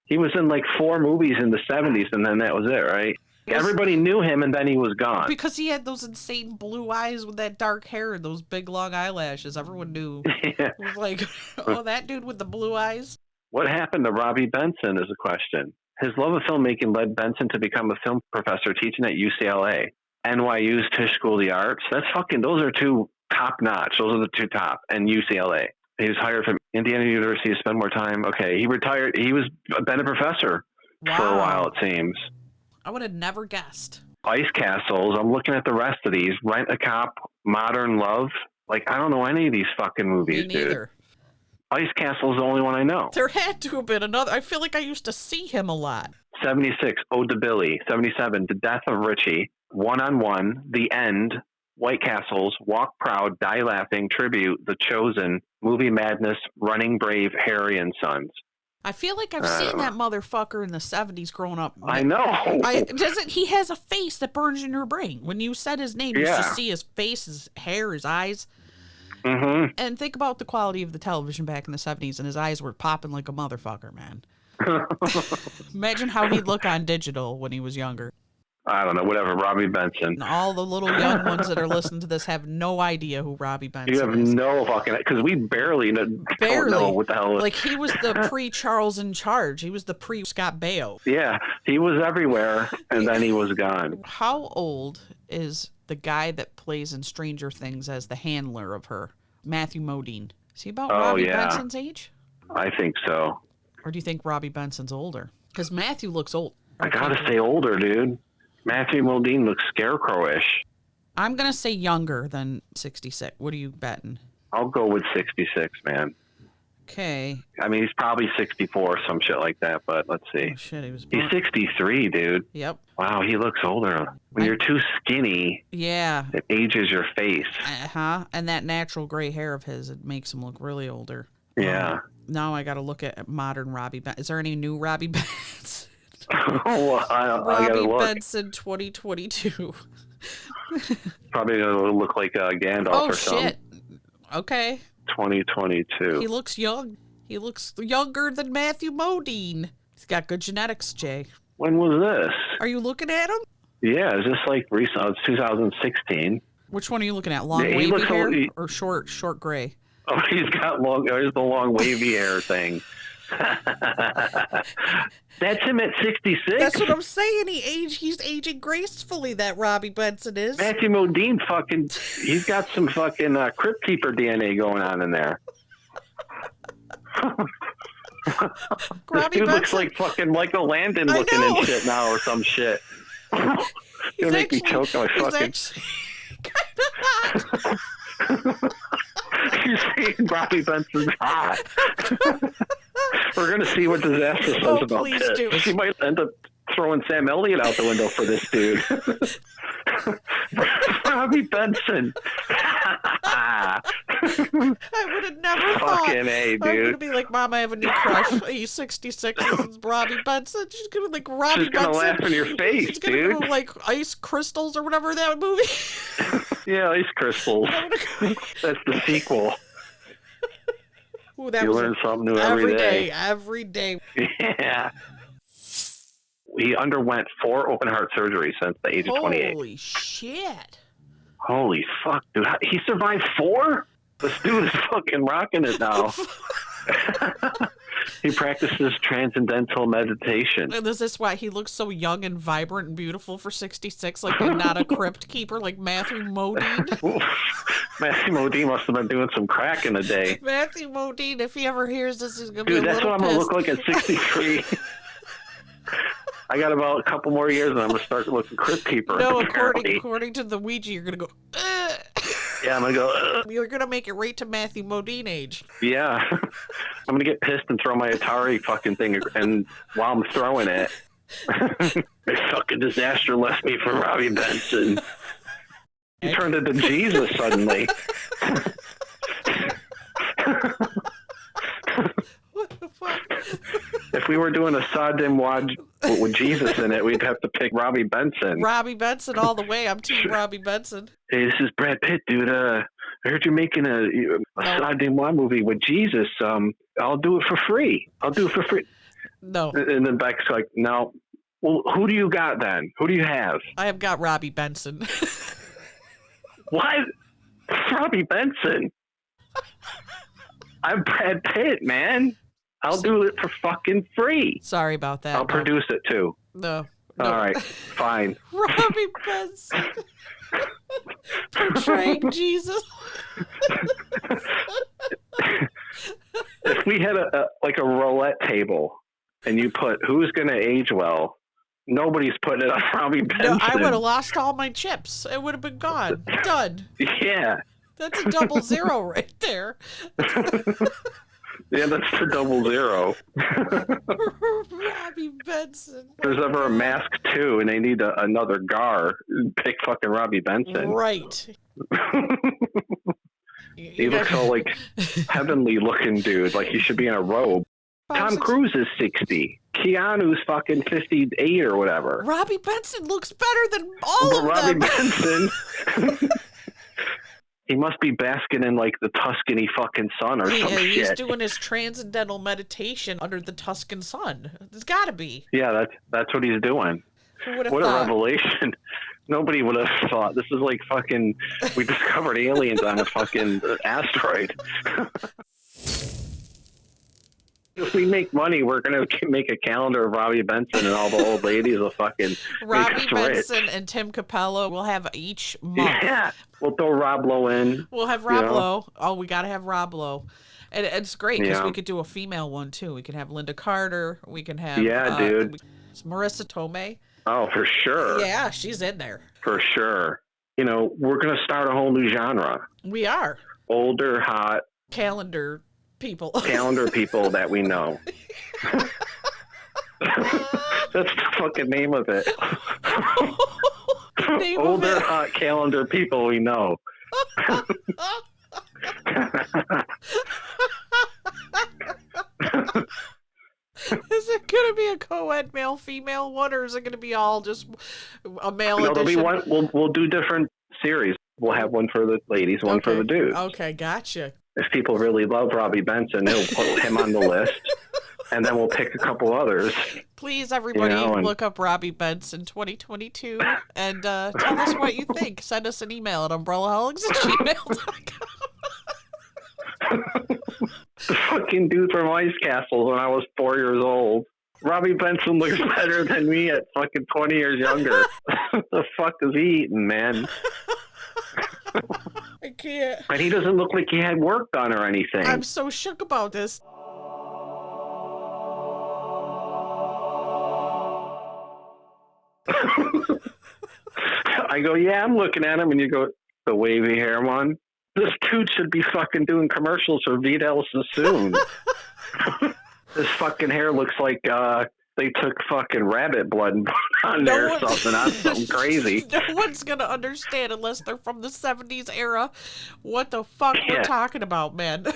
S3: He was in like 4 movies in the 70s, and then that was it, right? Everybody knew him, and then he was gone.
S2: Because he had those insane blue eyes with that dark hair and those big long eyelashes. Everyone knew.
S3: Yeah.
S2: It was like, oh, that dude with the blue eyes.
S3: What happened to Robbie Benson is a question. His love of filmmaking led Benson to become a film professor teaching at UCLA. NYU's Tisch School of the Arts. Those are 2 top notch. Those are the 2 top. And UCLA. He was hired from Indiana University to spend more time. Okay, he retired. He was been a professor for a while, it seems.
S2: I would have never guessed.
S3: Ice Castles. I'm looking at the rest of these. Rent a Cop, Modern Love. Like, I don't know any of these fucking movies,
S2: Me neither.
S3: dude. Ice Castle is the only one I know.
S2: There had to have been another. I feel like I used to see him a lot.
S3: 76, Ode to Billy. 77, The Death of Richie. 1-on-1, The End, White Castles, Walk Proud, Die Laughing, Tribute, The Chosen, Movie Madness, Running Brave, Harry and Sons.
S2: I feel like I've seen that motherfucker in the 70s growing up.
S3: I know.
S2: He has a face that burns in your brain. When you said his name, you just see his face, his hair, his eyes.
S3: Mm-hmm.
S2: And think about the quality of the television back in the 70s, and his eyes were popping like a motherfucker, man. Imagine how he'd look on digital when he was younger.
S3: I don't know, whatever, Robbie Benson.
S2: And all the little young ones that are listening to this have no idea who Robbie Benson is.
S3: You have no fucking, because we barely know what the hell.
S2: Like, he was the pre-Charles in Charge. He was the pre-Scott Baio.
S3: Yeah, he was everywhere, and then he was gone.
S2: How old is the guy that plays in Stranger Things as the handler of her, Matthew Modine? Is he about Robbie Benson's age?
S3: I think so.
S2: Or do you think Robbie Benson's older? Because Matthew looks old.
S3: I gotta say older, dude. Matthew Modine looks scarecrowish.
S2: I'm going to say younger than 66. What are you betting?
S3: I'll go with 66, man.
S2: Okay.
S3: I mean, he's probably 64 or some shit like that, but let's see.
S2: Oh, shit, he's
S3: 63, dude.
S2: Yep.
S3: Wow, he looks older. When you're too skinny, it ages your face.
S2: Uh-huh. And that natural gray hair of his, it makes him look really older.
S3: Yeah.
S2: Now I got to look at modern Robbie Benson. Is there any new Robbie Benson?
S3: Well,
S2: Robbie Benson 2022.
S3: Probably gonna look like Gandalf or something. Oh shit!
S2: Okay.
S3: 2022.
S2: He looks young. He looks younger than Matthew Modine. He's got good genetics, Jay.
S3: When was this?
S2: Are you looking at him?
S3: Yeah, is this like recent? It's 2016.
S2: Which one are you looking at? Long wavy hair or short gray?
S3: Oh, he's got long. There's the long wavy hair thing. That's him at 66.
S2: That's what I'm saying. He's aging gracefully. That Robbie Benson is.
S3: Matthew Modine, he's got some fucking Crypt Keeper DNA going on in there. This dude looks like fucking Michael Landon looking and shit now or some shit. You'll make me choke on my fucking. You're saying Robbie Benson's hot. We're going to see what Disastra says about this. He might end up throwing Sam Elliott out the window for this dude. Robbie Benson.
S2: I would have never thought.
S3: Fucking A, dude.
S2: I'm going to be like, Mom, I have a new crush. He's 66. It's Robbie Benson. She's going to like Robbie
S3: She's gonna
S2: Benson.
S3: laugh in your face,
S2: She's gonna
S3: dude.
S2: go like Ice Crystals or whatever that movie.
S3: Yeah, Ice Crystals. That's the sequel.
S2: Ooh, that
S3: You
S2: was
S3: learn something new every day.
S2: Every day.
S3: Yeah. He underwent 4 open heart surgeries since the age of 28.
S2: Holy shit.
S3: Holy fuck, dude. He survived 4? This dude is fucking rocking it now. He practices transcendental meditation.
S2: And is this why he looks so young and vibrant and beautiful for 66, like and not a crypt keeper like Matthew Modine?
S3: Matthew Modine must have been doing some crack in the day.
S2: Matthew Modine, if he ever hears this, he's going to
S3: Dude,
S2: be a
S3: that's
S2: little
S3: what I'm
S2: pissed.
S3: going to look like at 63. I got about a couple more years and I'm going to start looking crypt keeper.
S2: No,
S3: apparently.
S2: according to the Ouija, you're going to go, ugh.
S3: Yeah, I'm going to go, ugh.
S2: You're going to make it right to Matthew Modine age.
S3: Yeah. I'm going to get pissed and throw my Atari fucking thing, and while I'm throwing it, this fucking Disastra left me for Robbie Benson. He turned into Jesus suddenly.
S2: What the fuck?
S3: If we were doing a Sadim Wad with Jesus in it, we'd have to pick Robbie Benson.
S2: Robbie Benson all the way. I'm team Robbie Benson.
S3: Hey, this is Brad Pitt, dude. I heard you're making a Sadim Wad movie with Jesus. I'll do it for free. I'll do it for free.
S2: No.
S3: And then Beck's like, no. Well, who do you got then? Who do you have?
S2: I have got Robbie Benson.
S3: What? Robbie Benson? I'm Brad Pitt, man. I'll do it for fucking free.
S2: Sorry about that.
S3: I'll produce it too.
S2: No.
S3: All right, fine.
S2: Robbie Benson. Portraying Jesus.
S3: If we had a roulette table and you put who's going to age well, nobody's putting it on Robbie Benson.
S2: No, I would have lost all my chips. It would have been gone. Done.
S3: Yeah.
S2: That's a 00 right there.
S3: Yeah, that's the 00.
S2: Robbie Benson.
S3: If there's ever a Mask 2 and they need another Gar, pick fucking Robbie Benson.
S2: Right.
S3: He looks all like heavenly looking dude, like he should be in a robe. Tom Cruise is 60. Keanu's fucking 58 or whatever.
S2: Robbie Benson looks better than all of
S3: Robbie
S2: them.
S3: Benson. He must be basking in like the Tuscany fucking sun or some shit.
S2: He's doing his transcendental meditation under the Tuscan sun. There's got to be.
S3: Yeah, that's what he's doing.
S2: Who would have
S3: What
S2: thought?
S3: a revelation. Nobody would have thought. This is like fucking, we discovered aliens on a fucking asteroid. If we make money, we're going to make a calendar of Robbie Benson and all the old ladies will fucking
S2: Robbie
S3: make us rich.
S2: Benson and Tim Capello will have each month.
S3: Yeah. We'll throw Rob Lowe in.
S2: We'll have Rob Lowe. Oh, we got to have Rob Lowe. And it's great because
S3: Yeah.
S2: we could do a female one, too. We can have Linda Carter. We can have...
S3: Dude.
S2: Marissa Tomei.
S3: Oh, for sure.
S2: Yeah, she's in there.
S3: For sure. You know, we're going to start a whole new genre.
S2: We are.
S3: Older, hot
S2: Calendar people.
S3: calendar people that we know. That's the fucking name of it.
S2: Name
S3: Older,
S2: of it.
S3: hot calendar people we know.
S2: Is it going to be a co-ed male-female one, or is it going to be all just a male
S3: No, there'll be
S2: edition?
S3: one. We'll do different series. We'll have one for the ladies, one for the dudes.
S2: Okay, gotcha.
S3: If people really love Robbie Benson, they'll put him on the list, and then we'll pick a couple others.
S2: Please, everybody,
S3: and-
S2: look up Robbie Benson 2022 and tell us what you think. Send us an email at umbrellaholics@gmail.com.
S3: The fucking dude from Ice Castles when I was 4 years old. Robbie Benson looks better than me at fucking 20 years younger. What the fuck is he eating, man?
S2: I can't.
S3: And he doesn't look like he had work done or anything.
S2: I'm so shook about this.
S3: I go, yeah, I'm looking at him, and you go, the wavy hair one? This dude should be fucking doing commercials for Vidal Sassoon. His fucking hair looks like they took fucking rabbit blood and put on there or something. That's something crazy.
S2: No one's going to understand unless they're from the 70s era what the fuck we're talking about, man.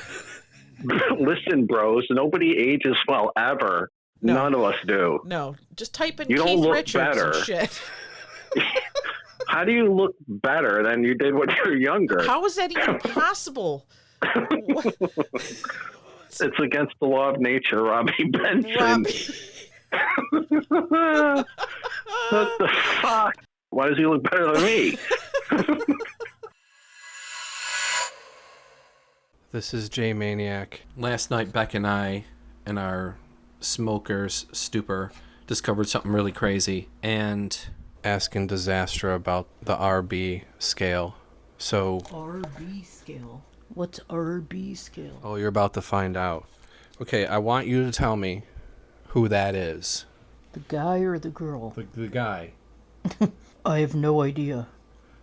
S3: Listen, bros, nobody ages well ever.
S2: No.
S3: None of us do.
S2: No, just type in
S3: You don't
S2: Keith
S3: look
S2: Richards
S3: better.
S2: and shit.
S3: How do you look better than you did when you were younger?
S2: How is that even possible?
S3: It's against the law of nature, Robbie Benson. What the fuck? Why does he look better than me?
S13: This is Jay Maniac. Last night, Beck and I, in our smoker's stupor, discovered something really crazy and asking Disastra about the RB scale. So
S14: RB scale? What's RB scale?
S13: Oh, you're about to find out. Okay, I want you to tell me who that is.
S14: The guy or the girl?
S13: The guy.
S14: I have no idea.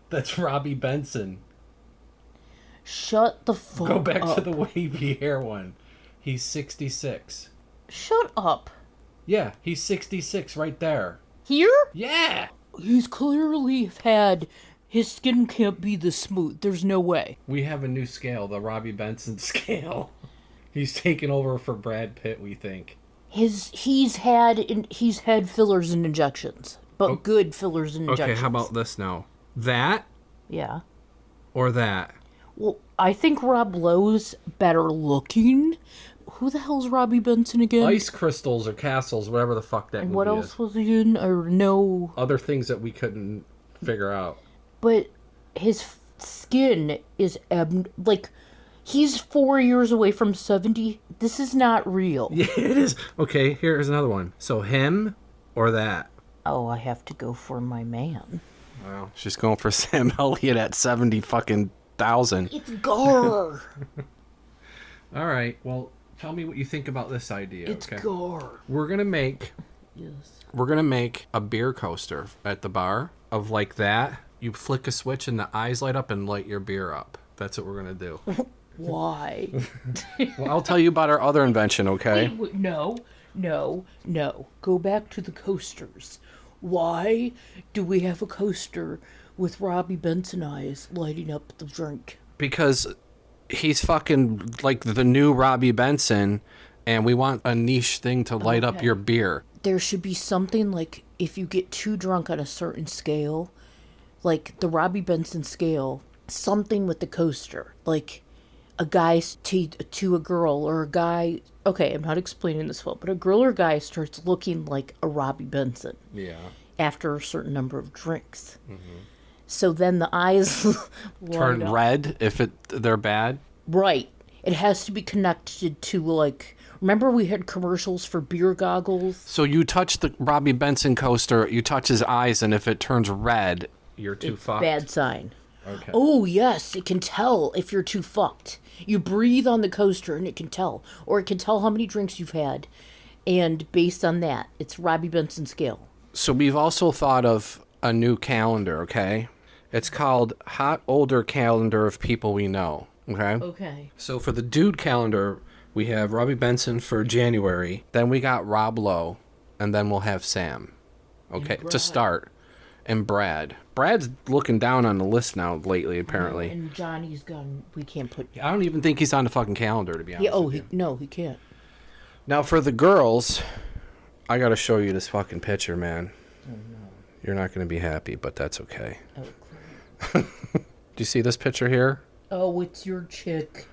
S13: That's Robbie Benson.
S14: Shut the fuck up.
S13: Go back to the wavy hair one. He's 66.
S14: Shut up.
S13: Yeah, he's 66 right there.
S14: Here?
S13: Yeah.
S14: He's clearly had... His skin can't be this smooth. There's no way.
S13: We have a new scale, the Robbie Benson scale. He's taken over for Brad Pitt, we think.
S14: He's had fillers and injections, but good fillers and injections.
S13: Okay, how about this now? That?
S14: Yeah.
S13: Or that?
S14: Well, I think Rob Lowe's better looking. Who the hell's Robbie Benson again?
S13: Ice Crystals or Castles, whatever the fuck that movie is.
S14: And what else was he in? Or no?
S13: Other things that we couldn't figure out.
S14: But his skin is he's 4 years away from 70. This is not real.
S13: Yeah, it is. Okay, here's another one. So him or that?
S14: Oh, I have to go for my man.
S13: Wow. She's going for Sam Elliott at 70 fucking thousand.
S14: It's Gar.
S13: All right. Well, tell me what you think about this idea.
S14: It's Gar.
S13: We're gonna make a beer coaster at the bar of like that. You flick a switch and the eyes light up and light your beer up. That's what we're gonna do.
S14: Why?
S13: Well, I'll tell you about our other invention, okay?
S14: Wait, no. Go back to the coasters. Why do we have a coaster with Robbie Benson eyes lighting up the drink?
S13: Because he's fucking like the new Robbie Benson, and we want a niche thing to light up your beer.
S14: There should be something like if you get too drunk on a certain scale, like the Robbie Benson scale, something with the coaster, like a guy to a girl or a guy. Okay, I'm not explaining this well, but a girl or guy starts looking like a Robbie Benson.
S13: Yeah.
S14: After a certain number of drinks. Mm-hmm. So then the eyes
S13: turn red if they're bad.
S14: Right. It has to be connected to like. Remember we had commercials for beer goggles?
S13: So you touch the Robbie Benson coaster, you touch his eyes, and if it turns red, you're too fucked.
S14: Bad sign.
S13: Okay.
S14: Oh, yes, it can tell if you're too fucked. You breathe on the coaster and it can tell. Or it can tell how many drinks you've had. And based on that, it's Robbie Benson scale.
S13: So we've also thought of a new calendar, okay? It's called Hot Older Calendar of People We Know, okay?
S14: Okay.
S13: So for the dude calendar, we have Robbie Benson for January. Then we got Rob Lowe. And then we'll have Sam. Okay, to start. And Brad. Brad's looking down on the list now lately, apparently.
S14: And Johnny's gone. We can't put.
S13: I don't even think he's on the fucking calendar, to be honest.
S14: He can't.
S13: Now for the girls, I gotta show you this fucking picture, man.
S14: Oh no.
S13: You're not gonna be happy, but that's okay.
S14: Oh, great.
S13: Do you see this picture here?
S14: Oh, it's your chick.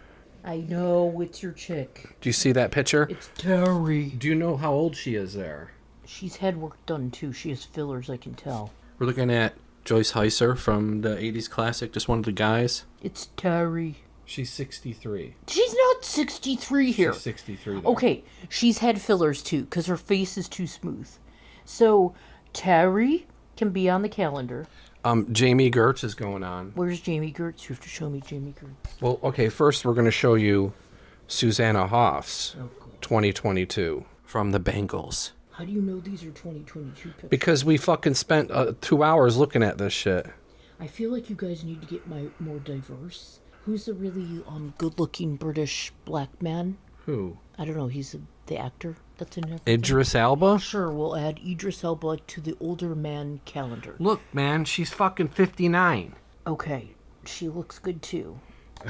S14: I know, it's your chick.
S13: Do you see that picture?
S14: It's Terry.
S13: Do you know how old she is there?
S14: She's had work done too. She has fillers, I can tell.
S13: We're looking at Joyce Heiser from the 80s classic, just one of the guys.
S14: It's Terry.
S13: She's 63.
S14: She's not 63 here.
S13: She's 63 there.
S14: Okay, she's had fillers too, because her face is too smooth. So, Terry can be on the calendar.
S13: Jamie Gertz is going on.
S14: Where's Jamie Gertz? You have to show me Jamie Gertz.
S13: Well, okay, first we're going to show you Susanna Hoffs, 2022, from the Bengals.
S14: How do you know these are 2022 pictures?
S13: Because we fucking spent 2 hours looking at this shit.
S14: I feel like you guys need to get more diverse. Who's the really good-looking British black man?
S13: Who?
S14: I don't know. He's the actor. That's in everything.
S13: Idris Elba?
S14: Sure, we'll add Idris Elba to the older man calendar.
S13: Look, man, she's fucking 59.
S14: Okay, she looks good too.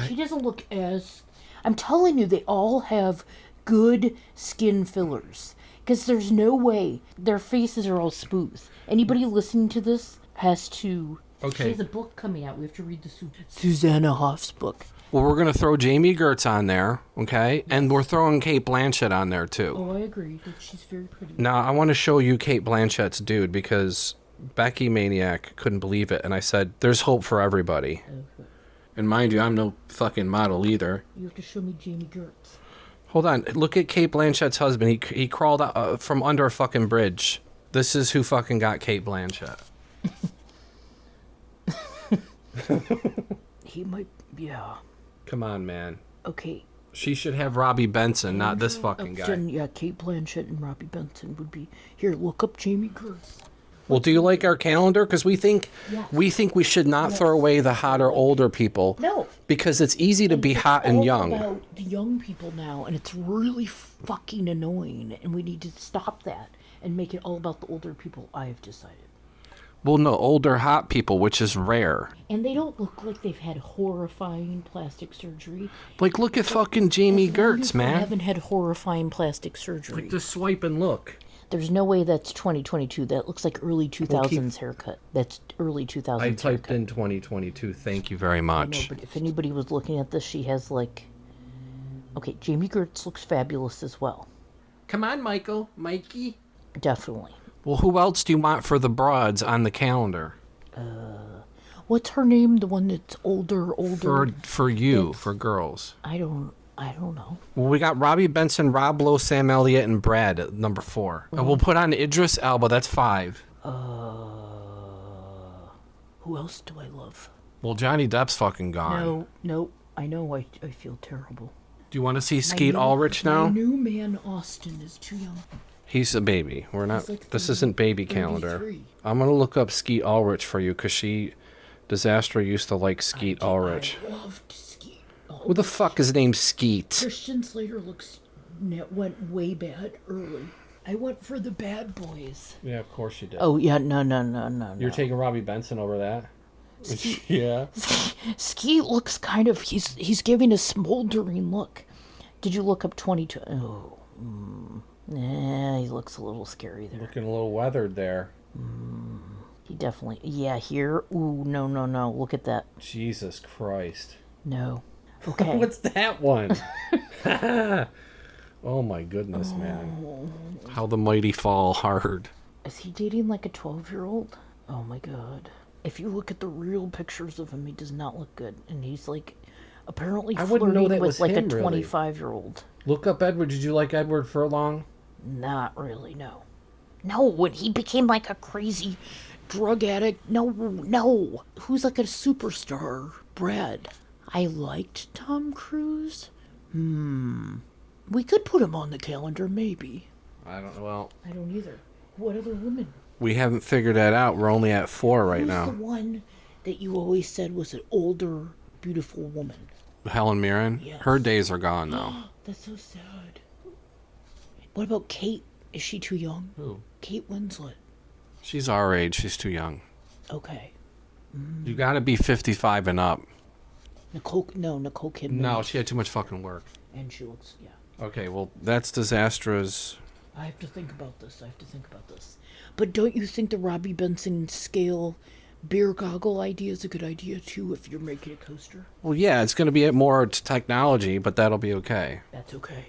S14: She doesn't look as... I'm telling you, they all have good skin fillers. Because there's no way their faces are all smooth. Anybody listening to this has to...
S13: Okay.
S14: She has a book coming out. We have to read the Susanna Hoff's book.
S13: Well, we're going to throw Jamie Gertz on there, okay? And we're throwing Kate Blanchett on there, too.
S14: Oh, I agree. She's very pretty.
S13: Now, I want to show you Kate Blanchett's dude because Becky Maniac couldn't believe it. And I said, there's hope for everybody.
S14: Okay.
S13: And mind you, I'm no fucking model either.
S14: You have to show me Jamie Gertz.
S13: Hold on. Look at Kate Blanchett's husband. He crawled out, from under a fucking bridge. This is who fucking got Kate Blanchett.
S14: He might... Yeah.
S13: Come on, man.
S14: Okay.
S13: She should have Robbie Benson, not this fucking guy.
S14: Yeah, Kate Blanchett and Robbie Benson would be... Here, look up Jamie Gertz.
S13: Well, do you like our calendar? Because we think we should not throw away the hotter older people.
S14: No.
S13: Because it's easy to be hot and young.
S14: It's all about the young people now, and it's really fucking annoying, and we need to stop that and make it all about the older people, I've decided.
S13: Well, no, older hot people, which is rare.
S14: And they don't look like they've had horrifying plastic surgery.
S13: Like, look at fucking Jamie Gertz, man.
S14: They haven't had horrifying plastic surgery.
S13: Like, just swipe and look.
S14: There's no way that's 2022. That looks like early 2000s haircut. That's early 2000s
S13: I typed
S14: haircut.
S13: in 2022. Thank you very much.
S14: I know, but if anybody was looking at this, she has like... Okay, Jamie Gertz looks fabulous as well.
S13: Come on, Michael. Mikey.
S14: Definitely.
S13: Well, who else do you want for the broads on the calendar?
S14: What's her name? The one that's older.
S13: For you, for girls.
S14: I don't know.
S13: Well, we got Robbie Benson, Rob Lowe, Sam Elliott, and Brad at number 4. And we'll put on Idris Elba. That's 5.
S14: Who else do I love?
S13: Well, Johnny Depp's fucking gone.
S14: No. I know. I feel terrible.
S13: Do you want to see Skeet Ulrich now?
S14: My new man Austin is too young.
S13: He's a baby. We're not.
S14: Like
S13: this isn't baby calendar.
S14: 33.
S13: I'm gonna look up Skeet Ulrich for you because Disastra used to like Skeet Ulrich.
S14: I loved Skeet.
S13: Who the fuck is named Skeet?
S14: Christian Slater went way bad early. I went for the bad boys.
S13: Yeah, of course you did.
S14: Oh yeah, no.
S13: You're taking Robbie Benson over that? Yeah.
S14: Skeet looks kind of. He's giving a smoldering look. Did you look up 22? Oh. Yeah, he looks a little scary there.
S13: Looking a little weathered there.
S14: He definitely... Yeah, here. Ooh, no. Look at that.
S13: Jesus Christ.
S14: No. Okay.
S13: What's that one? Oh my goodness, man. How the mighty fall hard.
S14: Is he dating like a 12-year-old? Oh my god. If you look at the real pictures of him, he does not look good. And he's like... Apparently
S13: I wouldn't know that
S14: with
S13: was
S14: like
S13: him,
S14: a 25-year-old.
S13: Look up Edward. Did you like Edward Furlong?
S14: Not really, no. No, when he became like a crazy drug addict. No. Who's like a superstar? Brad. I liked Tom Cruise. We could put him on the calendar, maybe.
S13: I don't know. Well,
S14: I don't either. What other woman?
S13: We haven't figured that out. We're only at 4 right
S14: Who's
S13: now.
S14: the one that you always said was an older, beautiful woman?
S13: Helen Mirren?
S14: Yes.
S13: Her days are gone now.
S14: That's so sad. What about Kate? Is she too young?
S13: Who?
S14: Kate Winslet.
S13: She's our age. She's too young.
S14: Okay.
S13: You gotta be 55 and up.
S14: Nicole Kidman.
S13: No, she had too much fucking work.
S14: And she looks, yeah.
S13: Okay, well, that's Disastra's.
S14: I have to think about this. But don't you think the Robbie Benson scale beer goggle idea is a good idea, too, if you're making a coaster?
S13: Well, yeah, it's gonna be more technology, but that'll be okay.
S14: That's okay.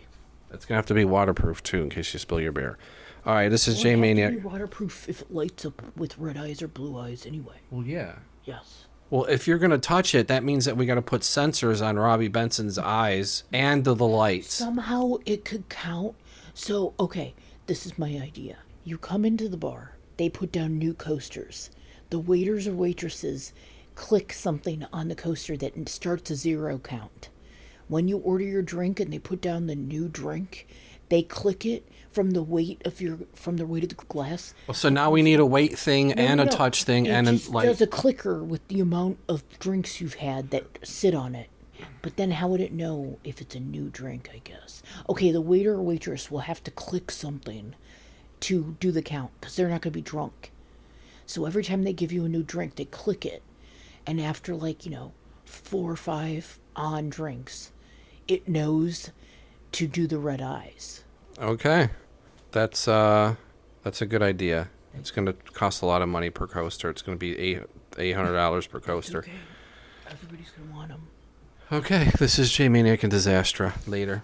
S13: It's gonna have to be waterproof, too, in case you spill your beer. All right, this is
S14: J
S13: Maniac.
S14: It waterproof if it lights up with red eyes or blue eyes anyway.
S13: Well, yeah.
S14: Yes.
S13: Well, if you're going to touch it, that means that we got to put sensors on Robbie Benson's eyes and the lights.
S14: Somehow it could count. So, okay, this is my idea. You come into the bar, they put down new coasters. The waiters or waitresses click something on the coaster that starts a 0 count. When you order your drink and they put down the new drink, they click it from the weight of the glass.
S13: So now we need a weight thing and a touch thing
S14: it
S13: and
S14: just
S13: a light.
S14: does a clicker with the amount of drinks you've had that sit on it. But then how would it know if it's a new drink, I guess? Okay, the waiter or waitress will have to click something to do the count because they're not going to be drunk. So every time they give you a new drink, they click it. And after 4 or 5 on drinks, it knows to do the red eyes.
S13: Okay. That's a good idea. It's going to cost a lot of money per coaster. It's going to be $800 per coaster.
S14: Okay. Everybody's going to want them.
S13: Okay, this is J Maniac and Disastra. Later.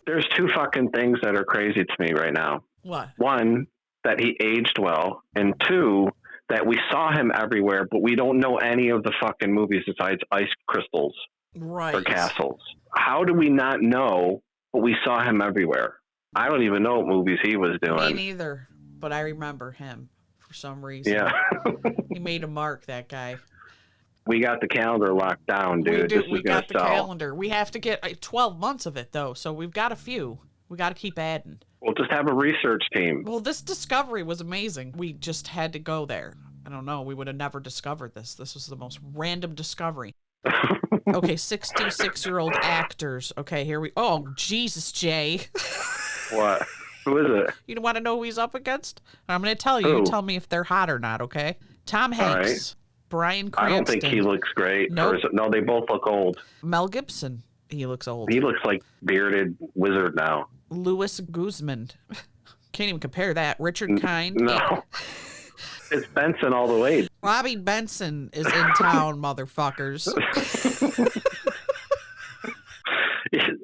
S3: There's 2 fucking things that are crazy to me right now.
S2: What?
S3: 1, that he aged well, and 2, that we saw him everywhere, but we don't know any of the fucking movies besides Ice Crystals or Castles. How do we not know, but we saw him everywhere? I don't even know what movies he was doing.
S2: Me neither, but I remember him for some reason.
S3: Yeah.
S2: He made a mark, that guy.
S3: We got the calendar locked down, dude.
S2: We got the calendar. We have to get 12 months of it, though, so we've got a few. We got to keep adding.
S3: We'll just have a research team.
S2: Well, this discovery was amazing. We just had to go there. I don't know. We would have never discovered this. This was the most random discovery. Okay, 66-year-old actors. Okay, here we... Oh, Jesus, Jay.
S3: What? Who is it?
S2: You want to know who he's up against? I'm going to tell you.
S3: Who?
S2: You tell me if they're hot or not, okay? Tom Hanks.
S3: Right.
S2: Brian Cranston.
S3: I don't think he looks great.
S2: Nope.
S3: No, they both look old.
S2: Mel Gibson. He looks old.
S3: He looks like bearded wizard now.
S2: Louis Guzman. Can't even compare that. Richard Kind.
S3: No. It's Benson all the way.
S2: Robbie Benson is in town, motherfuckers.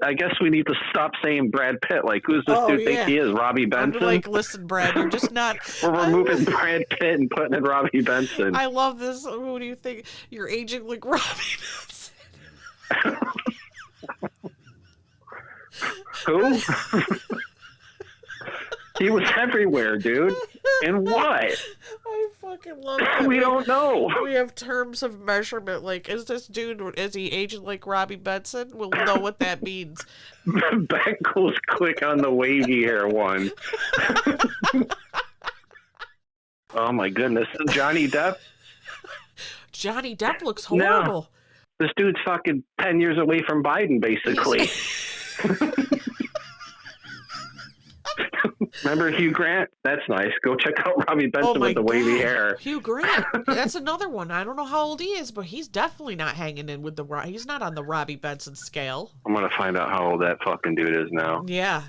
S3: I guess we need to stop saying Brad Pitt. Like, who's this dude think he is? Robbie Benson?
S2: I'm like, listen, Brad, you're just not...
S3: We're removing Brad Pitt and putting in Robbie Benson.
S2: I love this. Who do you think? You're aging like Robbie Benson.
S3: Who? He was everywhere, dude. And what?
S2: I fucking love that.
S3: We don't know.
S2: We have terms of measurement. Like, is this dude, is he aging like Robbie Benson? We'll know what that means.
S3: Back goes quick on the wavy hair one. Oh my goodness. Johnny Depp?
S2: Johnny Depp looks horrible.
S3: No. This dude's fucking 10 years away from Biden, basically. Remember Hugh Grant? That's nice. Go check out Robbie Benson with the wavy hair.
S2: Hugh Grant. That's another one. I don't know how old he is, but he's definitely not hanging in with he's not on the Robbie Benson scale.
S3: I'm going to find out how old that fucking dude is now.
S2: Yeah.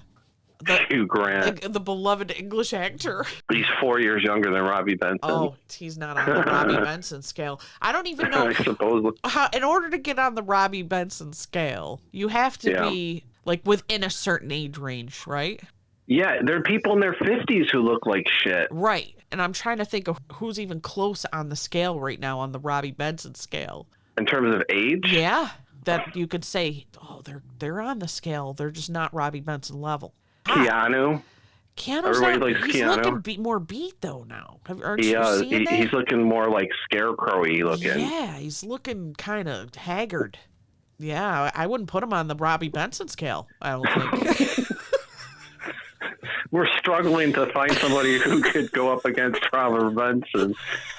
S3: Hugh Grant.
S2: The beloved English actor.
S3: He's 4 years younger than Robbie Benson.
S2: Oh, he's not on the Robbie Benson scale. I don't even know.
S3: I suppose.
S2: In order to get on the Robbie Benson scale, you have to be like within a certain age range, right?
S3: Yeah, there are people in their 50s who look like shit.
S2: Right. And I'm trying to think of who's even close on the scale right now on the Robbie Benson scale.
S3: In terms of age?
S2: Yeah. That you could say, oh, they're on the scale. They're just not Robbie Benson level.
S3: Keanu.
S2: Keanu's
S3: likes
S2: he's
S3: Keanu.
S2: looking more beat, though, now. Aren't you seeing that?
S3: He's looking more like Scarecrow-y looking.
S2: Yeah, he's looking kind of haggard. Yeah, I wouldn't put him on the Robbie Benson scale, I don't think.
S3: We're struggling to find somebody who could go up against Robert Benson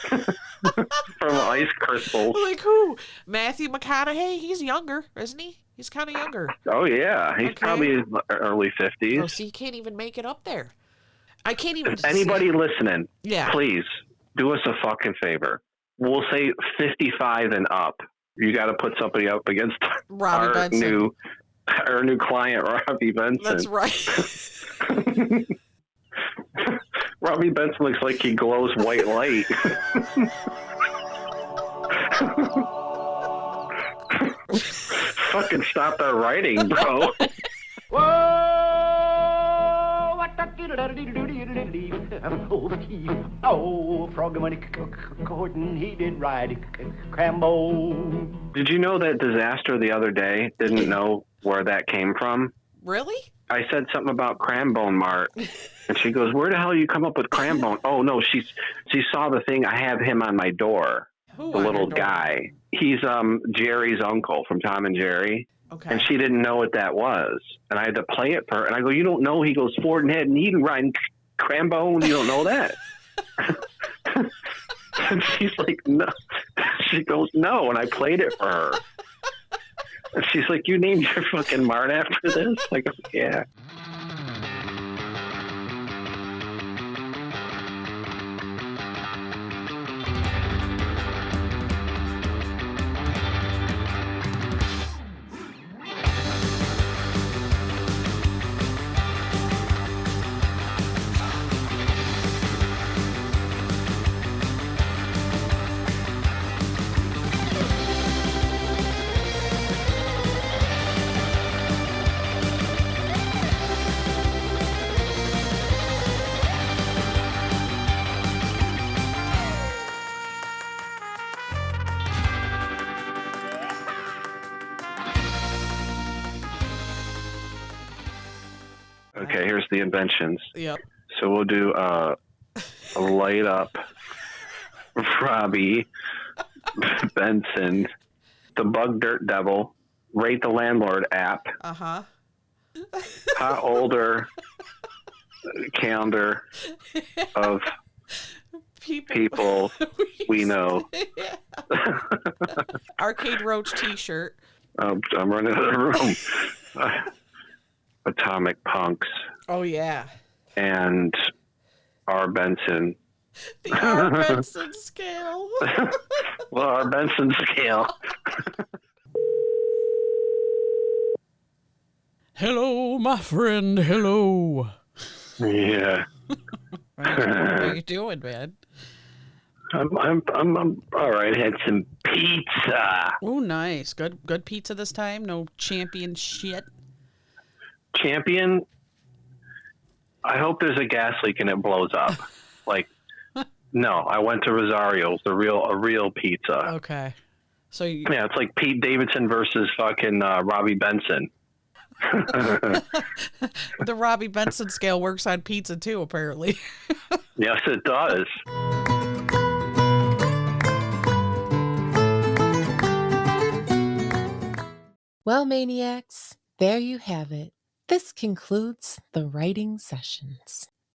S3: from Ice Crystals.
S2: Like who? Matthew McConaughey? He's younger, isn't he? He's kind of younger.
S3: Oh, yeah. He's probably early 50s.
S2: Oh, so he can't even make it up there. I can't even...
S3: Anybody listening, please do us a fucking favor. We'll say 55 and up. You got to put somebody up against
S2: Robbie Benson.
S3: Our new client, Robbie Benson.
S2: That's right.
S3: Robbie Benson looks like he glows white light. Fucking stop that writing, bro.
S15: Oh, Froggy Money Gordon, he did ride Crambo.
S3: Did you know that Disastra the other day didn't know where that came from?
S2: Really?
S3: I said something about Crambone Mart, and she goes, "Where the hell you come up with Crambone?" Oh no, she saw the thing. I have him on my door.
S2: Who
S3: the little guy. He's Jerry's uncle from Tom and Jerry.
S2: Okay.
S3: And she didn't know what that was, and I had to play it for her. And I go, "You don't know?" He goes, "Ford and Head and Eden riding Crambone. You don't know that?" And she's like, "No." She goes, no, and I played it for her. And she's like, you named your fucking Mart after this? Like, yeah. Okay, here's the inventions.
S2: Yep.
S3: So we'll do a light up Robbie Benson, the Bug Dirt Devil, Rate the Landlord app,
S2: Uh-huh.
S3: hot older calendar of people we know.
S2: Arcade Roach t-shirt.
S3: I'm running out of room. Atomic Punks.
S2: Oh, yeah.
S3: And R. Benson.
S2: The R. Benson scale.
S3: Well, R. Benson scale.
S2: Hello, my friend. Hello.
S3: Yeah.
S2: What are you doing, man?
S3: I'm all right. Had some pizza.
S2: Oh, nice. Good pizza this time. No champion shit.
S3: Champion. I hope there's a gas leak and it blows up. Like, no, I went to Rosario's, a real pizza.
S2: Okay. So
S3: yeah, it's like Pete Davidson versus fucking Robbie Benson.
S2: The Robbie Benson scale works on pizza too, apparently.
S3: Yes, it does.
S1: Well, Maniacs, there you have it. This concludes the writing sessions.